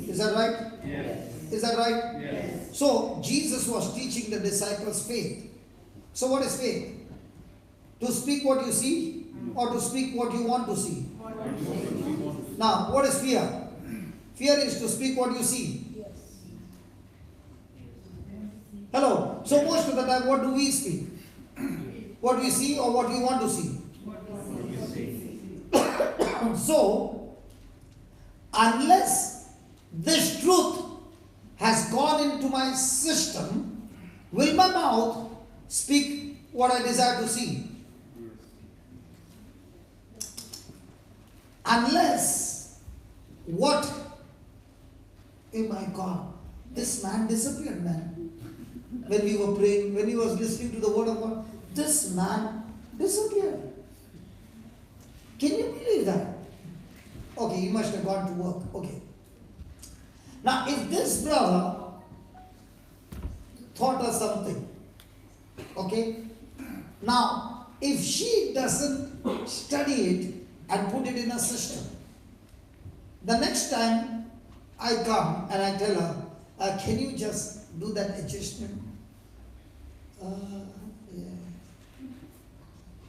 Is that right? Yes. Is that right? Yes. So Jesus was teaching the disciples faith. So what is faith? To speak what you see, or to speak what you want to see? Now, what is fear? Fear is to speak what you see. Hello. So most of the time, what do we speak? What we see or what we want to see? So, unless this truth has gone into my system, will my mouth speak what I desire to see? Unless what? Oh my God, this man disappeared, man. When we were praying, when he was listening to the word of God, this man disappeared. Can you believe that? Okay, he must have gone to work. Okay. Now, if this brother taught us something, okay? Now, if she doesn't study it and put it in her system, the next time I come and I tell her, can you just do that adjustment? Yeah.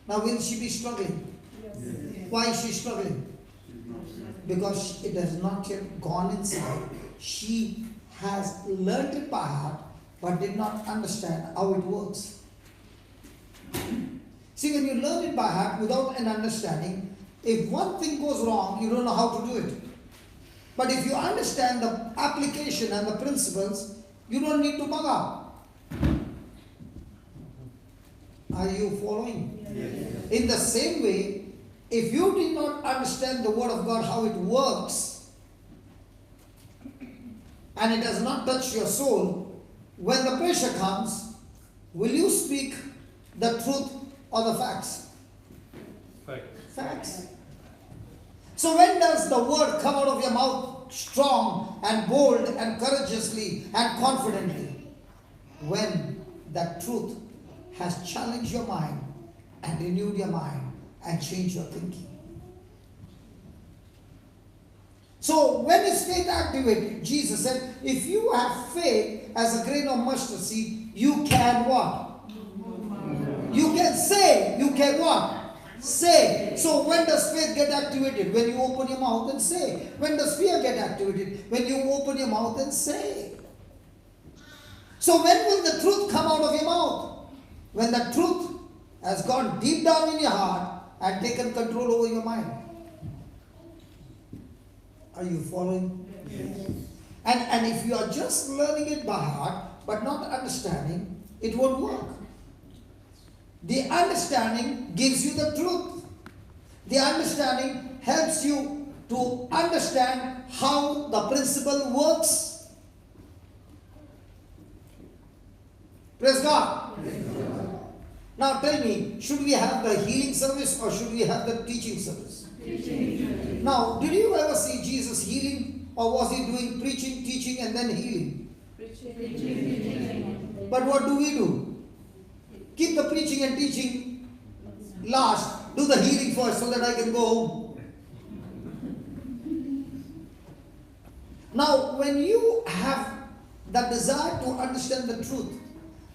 Now will she be struggling? Yes. Why is she struggling? Because it has not yet gone inside. She has learned it by heart, but did not understand how it works. See, when you learn it by heart without an understanding, if one thing goes wrong, you don't know how to do it. But if you understand the application and the principles, you don't need to bug up. Are you following? Yes. In the same way, if you did not understand the Word of God, how it works, and it does not touch your soul, when the pressure comes, will you speak the truth or the facts? Facts. So when does the word come out of your mouth strong and bold and courageously and confidently? When that truth has challenged your mind and renewed your mind and changed your thinking. So when is faith activated? Jesus said, if you have faith as a grain of mustard seed, you can what? You can say. You can what? Say. So when does faith get activated? When you open your mouth and say. When does fear get activated? When you open your mouth and say. So when will the truth come out of your mouth? When the truth has gone deep down in your heart and taken control over your mind. Are you following? Yes. And if you are just learning it by heart but not understanding, it won't work. The understanding gives you the truth. The understanding helps you to understand how the principle works. Praise God. Now tell me, should we have the healing service or should we have the teaching service? Teaching. Now, did you ever see Jesus healing, or was he doing preaching, teaching and then healing? Preaching. But what do? Keep the preaching and teaching last. Do the healing first so that I can go home. Now, when you have that desire to understand the truth,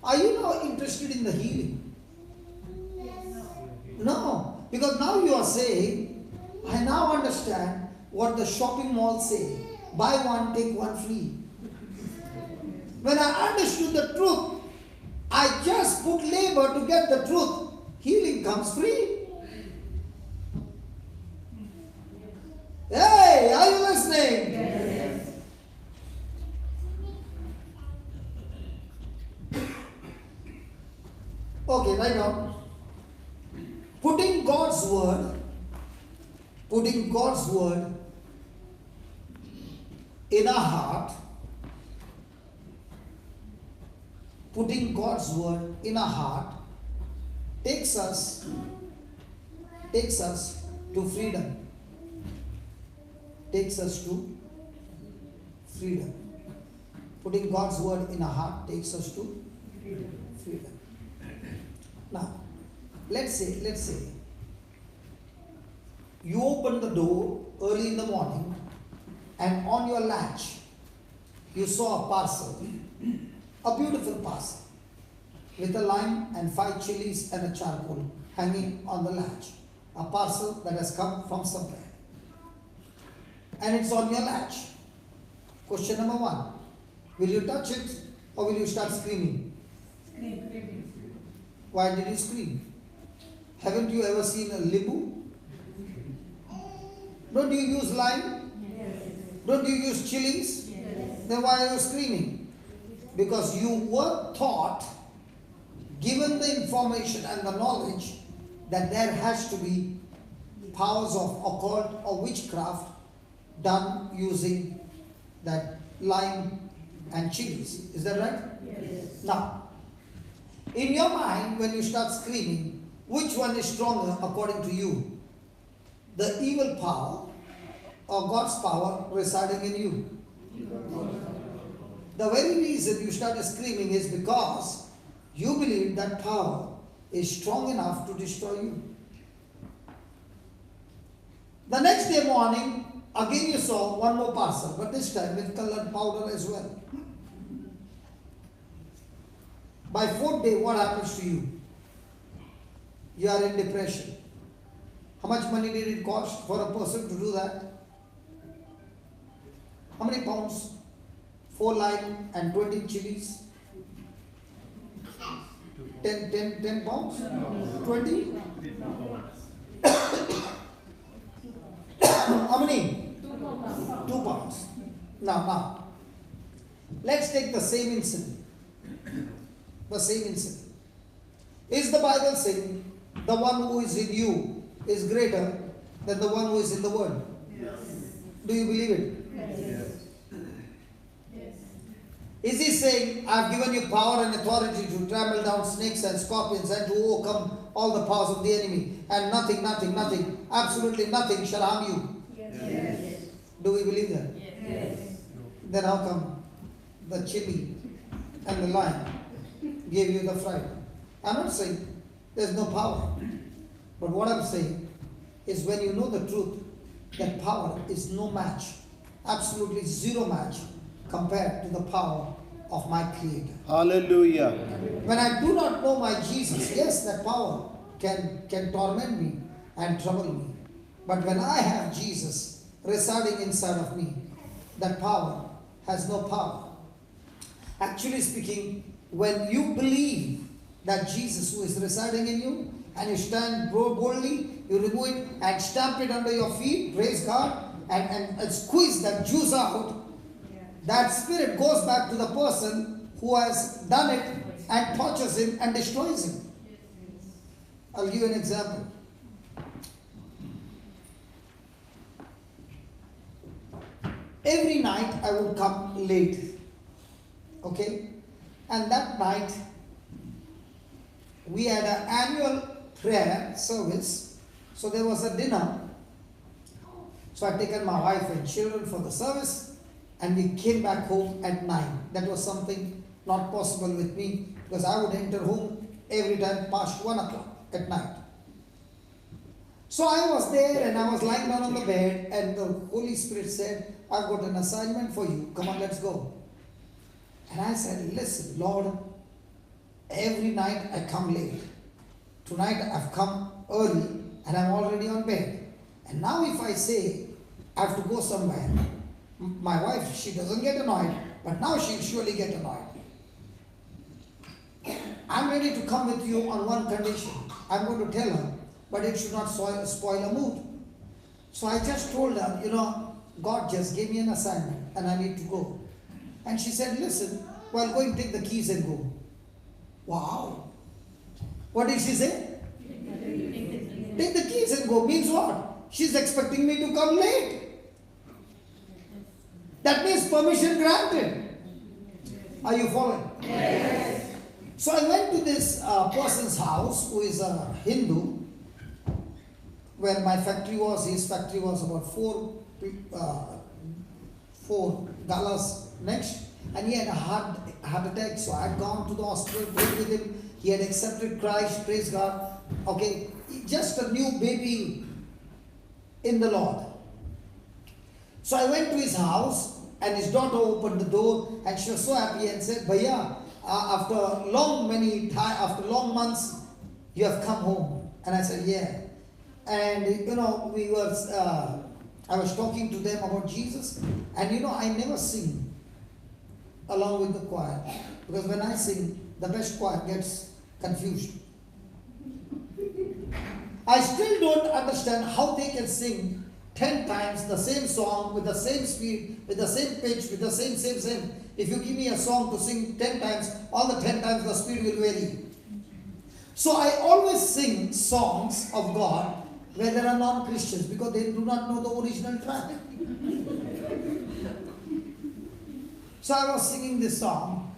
are you now interested in the healing? No, because now you are saying, I now understand what the shopping malls say. Buy one, take one free. When I understood the truth, I just put labor to get the truth. Healing comes free. Hey, are you listening? Yes. Okay, right now. Putting God's word in our heart, putting God's word in our heart takes us to freedom. Takes us to freedom. Putting God's word in our heart takes us to freedom. Now, let's say you open the door early in the morning and on your latch you saw a parcel, a beautiful parcel with a lime and 5 chilies and a charcoal hanging on the latch. A parcel that has come from somewhere. And it's on your latch. Question number 1. Will you touch it or will you start screaming? Why did you scream? Haven't you ever seen a libu? Don't you use lime? Yes. Don't you use chilies? Yes. Then why are you screaming? Because you were taught, given the information and the knowledge that there has to be powers of occult or witchcraft done using that lime and chilies. Is that right? Yes. Now, in your mind, when you start screaming, which one is stronger according to you? The evil power or God's power residing in you? The very reason you started screaming is because you believe that power is strong enough to destroy you. The next day morning, again you saw one more parcel, but this time with colored powder as well. By 4th day, what happens to you? You are in depression. How much money did it cost for a person to do that? How many pounds? 4 lime and 20 chilies? 10 pounds? 20? How many? 2 pounds. Now, let's take the same incident. The same incident. Is the Bible saying the one who is in you is greater than the one who is in the world? Yes. Do you believe it? Yes. Yes. Is he saying, I've given you power and authority to trample down snakes and scorpions and to overcome all the powers of the enemy, and nothing, absolutely nothing shall harm you? Yes. Do we believe that? Yes. Then how come the chili and the lime gave you the fright? I'm not saying there's no power. But what I'm saying is when you know the truth, that power is no match, absolutely zero match compared to the power of my Creator. Hallelujah. When I do not know my Jesus, yes, that power can torment me and trouble me. But when I have Jesus residing inside of me, that power has no power. Actually speaking, when you believe that Jesus who is residing in you, and you stand boldly, you remove it and stamp it under your feet, praise God, and squeeze that juice out, that spirit goes back to the person who has done it and tortures him and destroys him. I'll give you an example. Every night I would come late, okay? And that night we had an annual prayer service, so there was a dinner. So I taken my wife and children for the service, and we came back home at 9. That was something not possible with me, because I would enter home every time past 1 o'clock at night. So I was there and I was lying down on the bed, and the Holy Spirit said, I've got an assignment for you. Come on, let's go. And I said, listen, Lord, every night I come late. Tonight I've come early and I'm already on bed. And now if I say I have to go somewhere, my wife, she doesn't get annoyed, but now she'll surely get annoyed. I'm ready to come with you on one condition. I'm going to tell her, but it should not spoil her mood. So I just told her, God just gave me an assignment and I need to go. And she said, listen, well, go and take the keys and go. Wow. What did she say? Take the keys and go. Means what? She's expecting me to come late. That means permission granted. Are you following? Yes. So I went to this person's house who is a Hindu, where my factory was. His factory was about four galas next, and he had a heart attack. So I had gone to the hospital, prayed with him. He had accepted Christ, praise God. Okay, just a new baby in the Lord. So I went to his house, and his daughter opened the door, and she was so happy and said, Bhaiya, after long months, you have come home. And I said, yeah. And I was talking to them about Jesus, and I never sing along with the choir, because when I sing, the best choir gets confused. I still don't understand how they can sing 10 times the same song with the same speed, with the same pitch, with the same. If you give me a song to sing 10 times, all the 10 times the speed will vary. So I always sing songs of God where there are non-Christians, because they do not know the original track. So I was singing this song.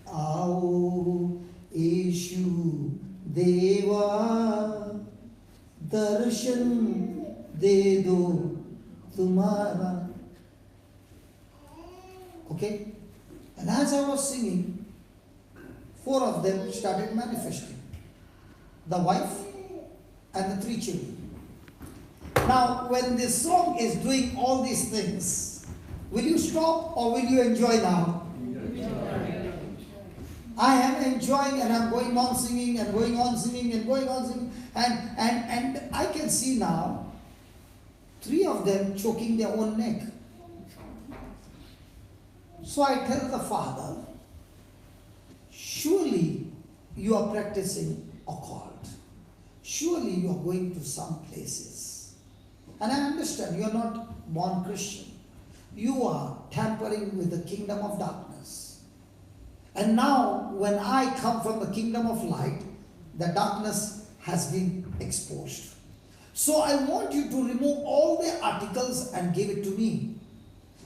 Aao Yeshu Deva Darshan De Do Tumhara. Okay? And as I was singing, 4 of them started manifesting. The wife and the 3 children. Now, when this song is doing all these things, will you stop or will you enjoy now? I am enjoying and I'm going on singing and going on singing and going on singing. And I can see now 3 of them choking their own neck. So I tell the father, surely you are practicing occult. Surely you are going to some places. And I understand you are not born Christian. You are tampering with the kingdom of darkness. And now when I come from the kingdom of light, the darkness has been exposed. So I want you to remove all the articles and give it to me.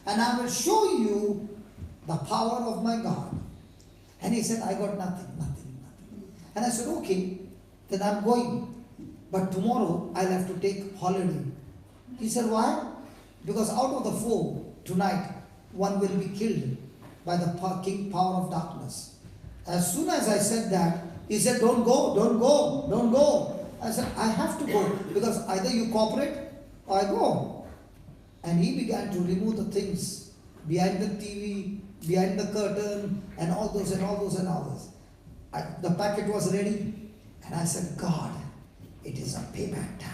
And I will show you the power of my God. And he said, I got nothing. And I said, okay, then I'm going. But tomorrow I'll have to take holiday. He said, why? Because out of the 4, tonight, 1 will be killed by the power of darkness. As soon as I said that, he said, don't go. I said, I have to go because either you cooperate or I go. And he began to remove the things behind the TV, behind the curtain, and all those. The packet was ready, and I said, God, it is a payback time.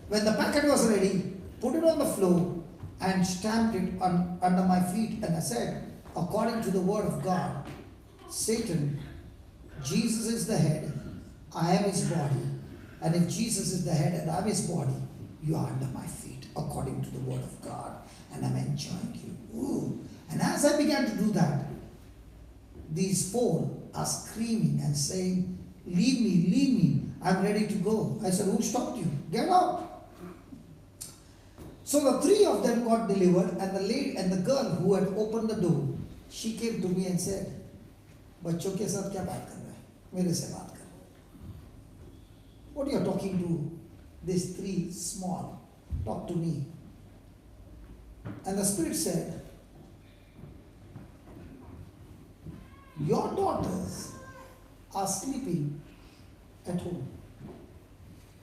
When the packet was ready, put it on the floor and stamped it under my feet, and I said, according to the word of God, Satan, Jesus is the head, I am his body, and if Jesus is the head and I am his body, you are under my feet, according to the word of God, and I'm enjoying you. Ooh. And as I began to do that, these 4 are screaming and saying, leave me, I'm ready to go. I said, who stopped you? Get out. So the 3 of them got delivered, and the lady and the girl who had opened the door, she came to me and said, बच्चों के साथ क्या बात कर रहा है? मेरे से बात कर. What are you talking to these 3 small? Talk to me. And the Spirit said, your daughters are sleeping at home.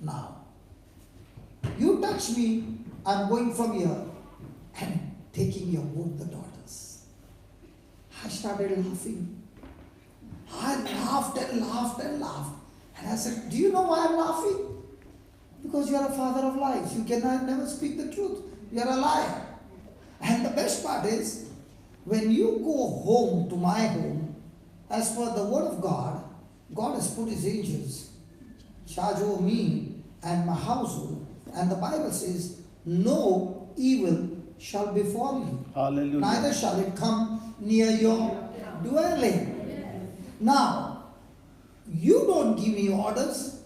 Now, you touch me, I'm going from here and taking your both the daughters. I started laughing. I laughed and laughed and laughed. And I said, do you know why I'm laughing? Because you are a father of lies. You cannot never speak the truth. You are a liar. And the best part is, when you go home to my home, as per the word of God, God has put his angels charge over me and my household. And the Bible says, no evil shall befall you. Hallelujah. Neither shall it come near your dwelling. Now, you don't give me orders.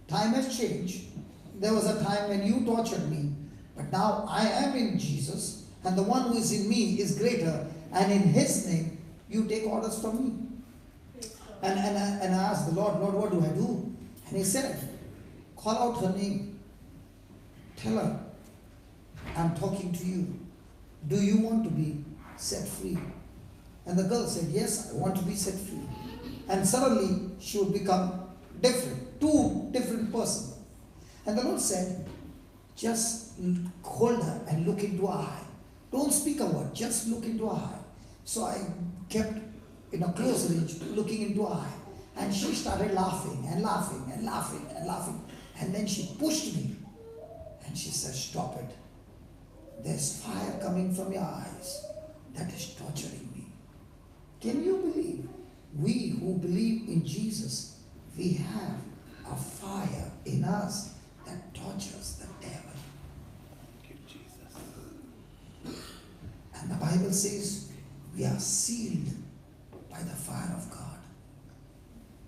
Time has changed. There was a time when you tortured me. But now I am in Jesus. And the one who is in me is greater. And in his name, you take orders from me. And I asked the Lord, what do I do? And he said, call out her name. Tell her, I'm talking to you. Do you want to be set free? And the girl said, yes, I want to be set free. And suddenly she would become different, 2 different persons. And the Lord said, just hold her and look into her eye. Don't speak a word, just look into her eye. So I kept in a close range looking into her eye. And she started laughing and laughing and laughing and laughing. And then she pushed me. And she said, stop it. There's fire coming from your eyes that is torturing me. Can you believe? We who believe in Jesus, we have a fire in us that tortures the devil. Thank you, Jesus. And the Bible says we are sealed by the fire of God.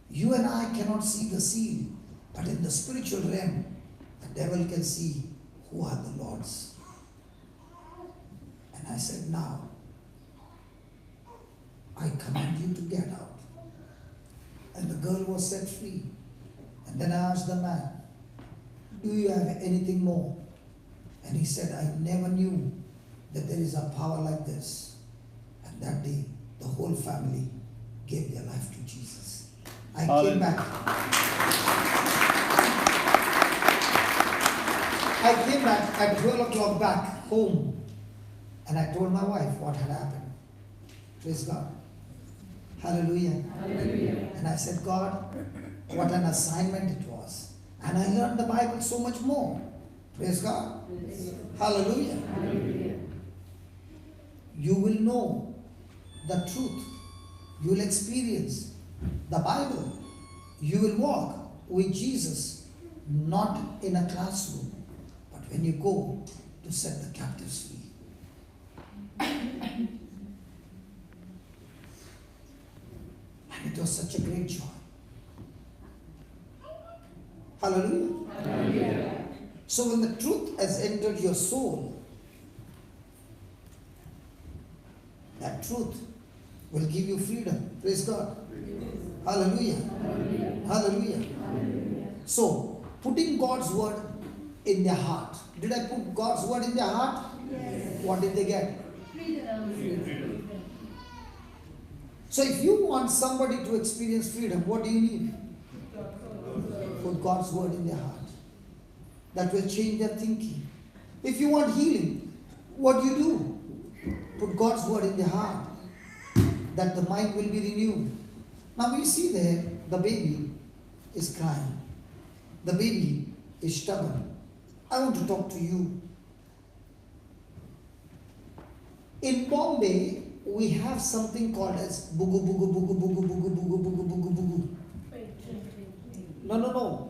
You and I cannot see the seal, but in the spiritual realm, the devil can see who are the Lord's. And I said, now, I command you to get out. And the girl was set free. And then I asked the man, do you have anything more? And he said, I never knew that there is a power like this. And that day, the whole family gave their life to Jesus. I came back. I came back at 12 o'clock back home and I told my wife what had happened. Praise God. Hallelujah. Hallelujah. And I said, God, what an assignment it was. And I learned the Bible so much more. Praise God. Hallelujah. Hallelujah. You will know the truth. You will experience the Bible. You will walk with Jesus, not in a classroom, but when you go to set the captives free. And it was such a great joy. Hallelujah. Hallelujah. So when the truth has entered your soul, that truth will give you freedom. Praise God. Hallelujah. Hallelujah. Hallelujah. Hallelujah. So, putting God's word in their heart. Did I put God's word in their heart? Yes. What did they get? Freedom. So, if you want somebody to experience freedom, what do you need? Put God's word in their heart. That will change their thinking. If you want healing, what do you do? Put God's word in their heart. That the mind will be renewed. Now we see there, the baby is crying. The baby is stubborn. I want to talk to you. In Bombay, we have something called as bugu bugu bugu bugu bugu bugu bugu bugu bugu. No.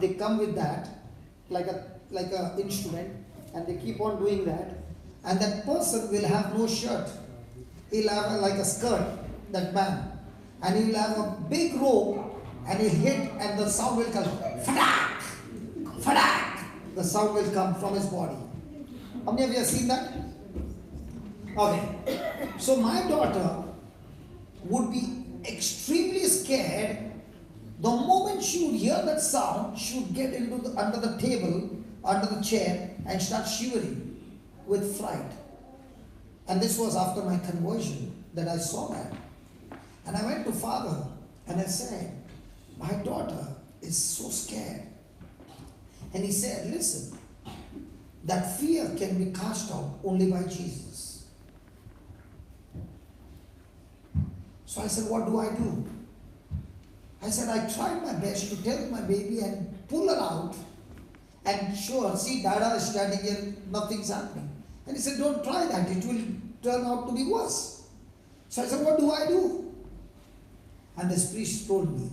They come with that, like a instrument, and they keep on doing that. And that person will have no shirt. He'll have like a skirt, that man. And he will have a big rope, and he'll hit, and the sound will come. Fadak! Fadak! The sound will come from his body. How many of you have seen that? Okay. So my daughter would be extremely scared. The moment she would hear that sound, she would get into under the table, under the chair, and start shivering with fright. And this was after my conversion that I saw that. And I went to Father and I said, my daughter is so scared. And he said, listen, that fear can be cast out only by Jesus. So I said, what do I do? I said, I tried my best to tell my baby and pull her out and show her, see, Dada is standing here, nothing's happening. And he said, don't try that, it will turn out to be worse. So I said, what do I do? And this priest told me,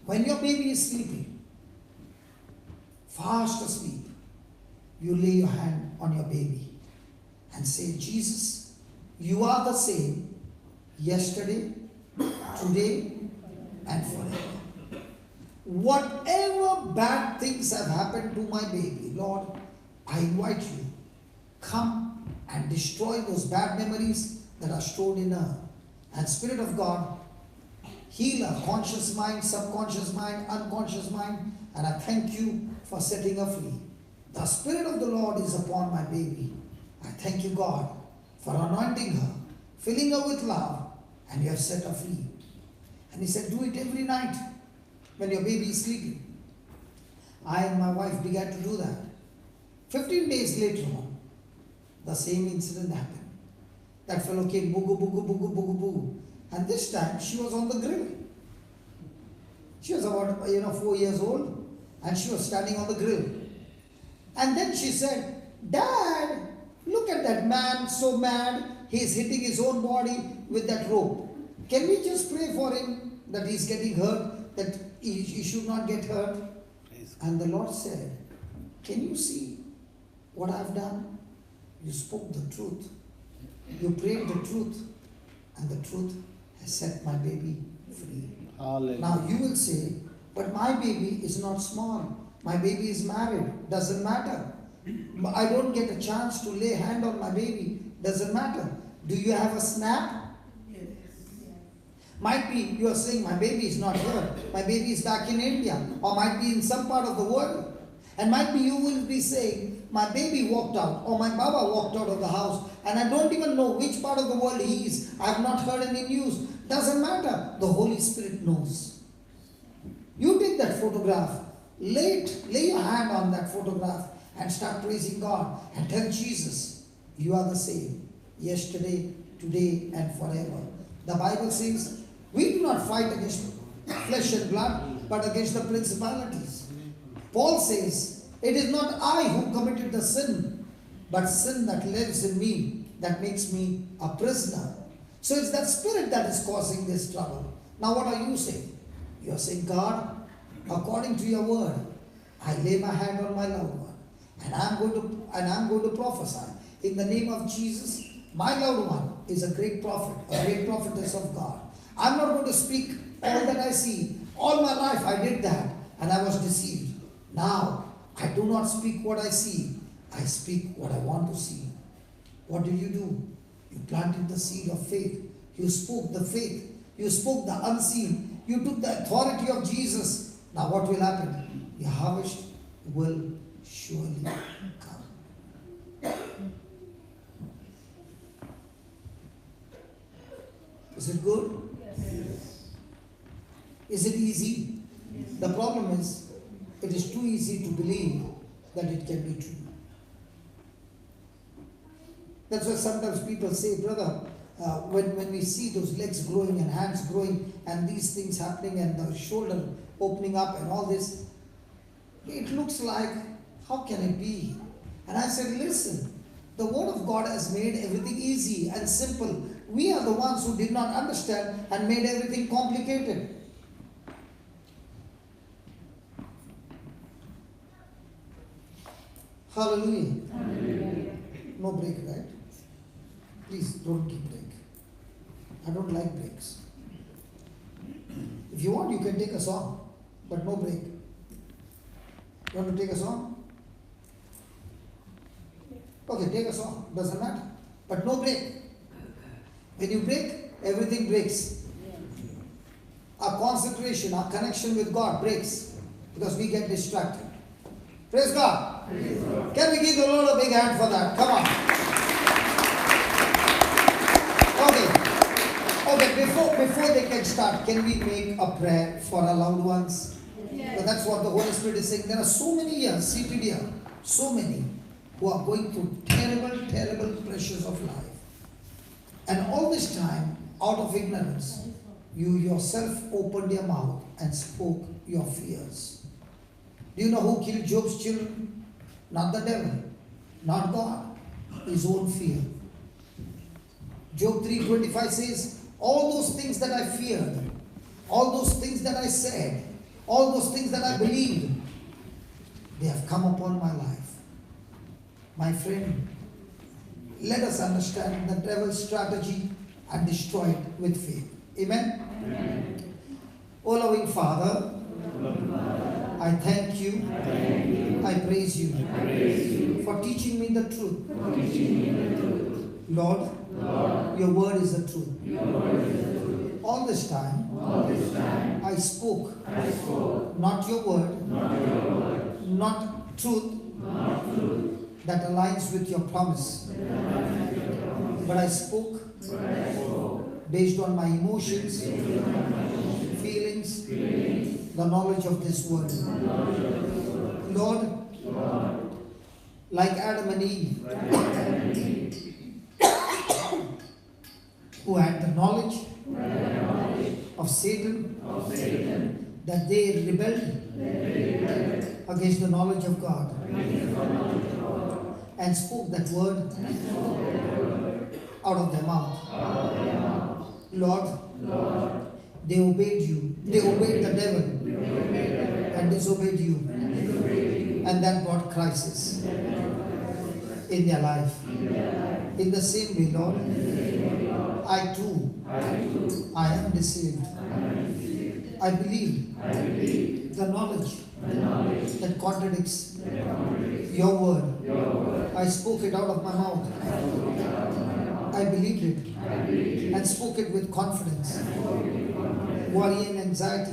when your baby is sleeping, fast asleep, you lay your hand on your baby and say, Jesus, you are the same yesterday, today, and forever. Whatever bad things have happened to my baby, Lord, I invite you, come and destroy those bad memories that are stored in her. And Spirit of God, heal her conscious mind, subconscious mind, unconscious mind, and I thank you for setting her free. The Spirit of the Lord is upon my baby. I thank you, God, for anointing her, filling her with love, and you have set her free. And he said, do it every night when your baby is sleeping. I and my wife began to do that. 15 days later on, the same incident happened. That fellow came, bugu, bugu, bugu, bugu, bugu. And this time, she was on the grill. She was about, 4 years old. And she was standing on the grill. And then she said, Dad, look at that man, so mad. He's hitting his own body with that rope. Can we just pray for him that he's getting hurt, that he should not get hurt? And the Lord said, can you see what I've done? You spoke the truth. You prayed the truth. And the truth has set my baby free. Hallelujah. Now you will say, but my baby is not small. My baby is married. Doesn't matter. I don't get a chance to lay hand on my baby. Doesn't matter. Do you have a snap? Yes. Might be you are saying my baby is not here. My baby is back in India. Or might be in some part of the world. And might be you will be saying, my baby walked out. Or my Baba walked out of the house. And I don't even know which part of the world he is. I have not heard any news. Doesn't matter. The Holy Spirit knows. You take that photograph Lay your hand on that photograph and start praising God and tell Jesus, you are the same, yesterday, today, and forever. The Bible says, we do not fight against flesh and blood, but against the principalities. Paul says, it is not I who committed the sin, but sin that lives in me, that makes me a prisoner. So it's that spirit that is causing this trouble. Now what are you saying? You are saying, God, according to your word, I lay my hand on my loved one, and I'm going to prophesy. In the name of Jesus, my loved one is a great prophet, a great prophetess of God. I'm not going to speak all that I see. All my life I did that, and I was deceived. Now, I do not speak what I see. I speak what I want to see. What did you do? You planted the seed of faith. You spoke the faith. You spoke the unseen. You took the authority of Jesus. Now what will happen? Your harvest will surely come. Is it good? Yes. Is it easy? Yes. The problem is, it is too easy to believe that it can be true. That's why sometimes people say, brother, when we see those legs growing and hands growing and these things happening and the shoulder opening up and all this, it looks like, how can it be? And I said, listen, the word of God has made everything easy and simple. We are the ones who did not understand and made everything complicated. Hallelujah. Hallelujah. No break, right? Please don't keep break. I don't like breaks. If you want, you can take a song, but no break. You want to take a song? Okay, take a song. Doesn't matter. But no break. When you break, everything breaks. Our concentration, our connection with God breaks because we get distracted. Praise God. Praise God. Can we give the Lord a big hand for that? Come on. Okay, before they can start, can we make a prayer for our loved ones? Yes. So that's what the Holy Spirit is saying. There are so many here, seated here, so many who are going through terrible, terrible pressures of life. And all this time, out of ignorance, you yourself opened your mouth and spoke your fears. Do you know who killed Job's children? Not the devil, not God, his own fear. Job 3:25 says, all those things that I feared, all those things that I said, all those things that I believed, they have come upon my life. My friend, let us understand the devil's strategy and destroy it with faith. Amen? Amen. O loving Father, I thank you, I praise you for teaching me the truth. Lord, your word is the truth. All this time, I spoke, not your word, not truth that aligns with your promise, but I spoke based on my emotions, feelings, the knowledge of this word. Lord, like Adam and Eve, who had the knowledge of Satan, that they rebelled against the knowledge of God and spoke that word out of their mouth. Lord, they obeyed you. They obeyed the devil and disobeyed you. And that brought crisis in their life. In the same way, Lord, I too, I am deceived. I believe the knowledge that contradicts your word. I spoke it out of my mouth. I believed it and spoke it with confidence. Worry and anxiety,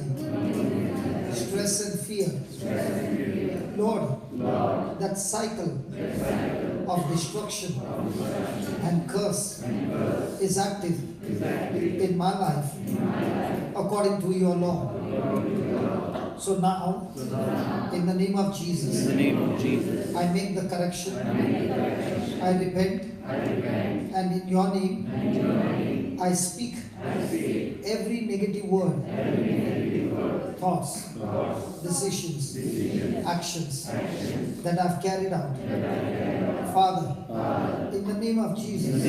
stress and fear. Lord, that cycle of destruction and curse is active in my life according to your law. So now, in the name of In Jesus, the name of Jesus, I make the correction. I repent. And in your name, I speak every negative word, thoughts, decisions, actions that I've carried out. Father, in the name of Jesus,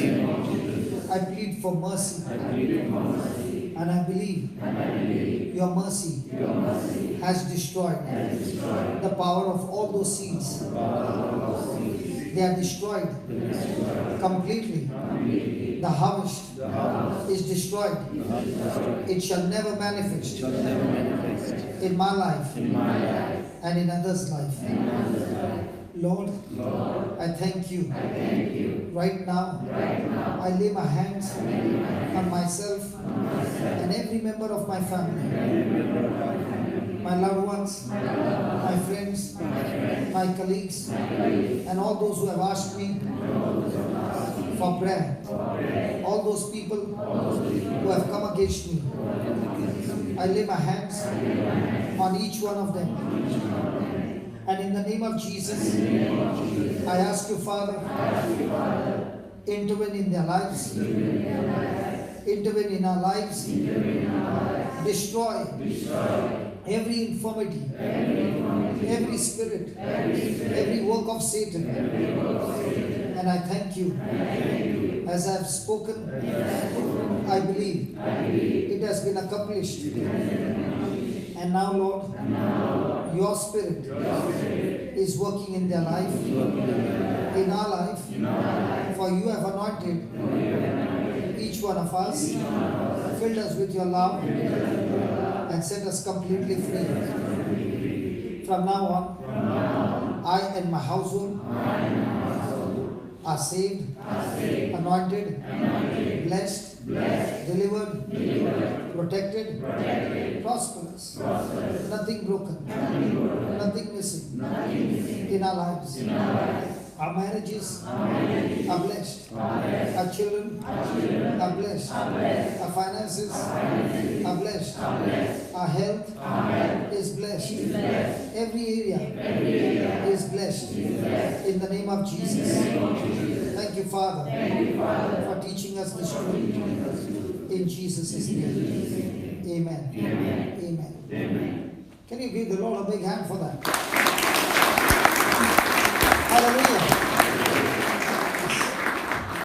I plead for mercy. And I believe your mercy has destroyed the power of all those seeds. They are destroyed completely. The harvest is destroyed. It shall never manifest in my life and in others' life. Lord, I thank you. Right now, I lay my hands on myself and every member of my family, my loved ones, my friends, my colleagues, and all those who have asked me for prayer. All those people who have come against me, I lay my hands on each one of them. And in the name of Jesus, I ask you, Father, intervene in their lives, intervene in our lives, destroy every infirmity, every spirit, every work of Satan. And I thank you. As I have spoken, I believe it has been accomplished. And now, Lord, your Spirit is working in their life, in our life, for you have anointed each one of us, filled us with your love, and set us completely free. From now on, I and my household are saved, anointed, blessed, delivered, protected, prosperous, nothing broken, nothing missing in our lives. Our marriages are blessed. Our children are blessed. Our finances are blessed. Our health is blessed. Every area is blessed. In the name of Jesus. Thank you, Father, for teaching us this truth. In Jesus' name. Amen. Amen. Can you give the Lord a big hand for that? Hallelujah.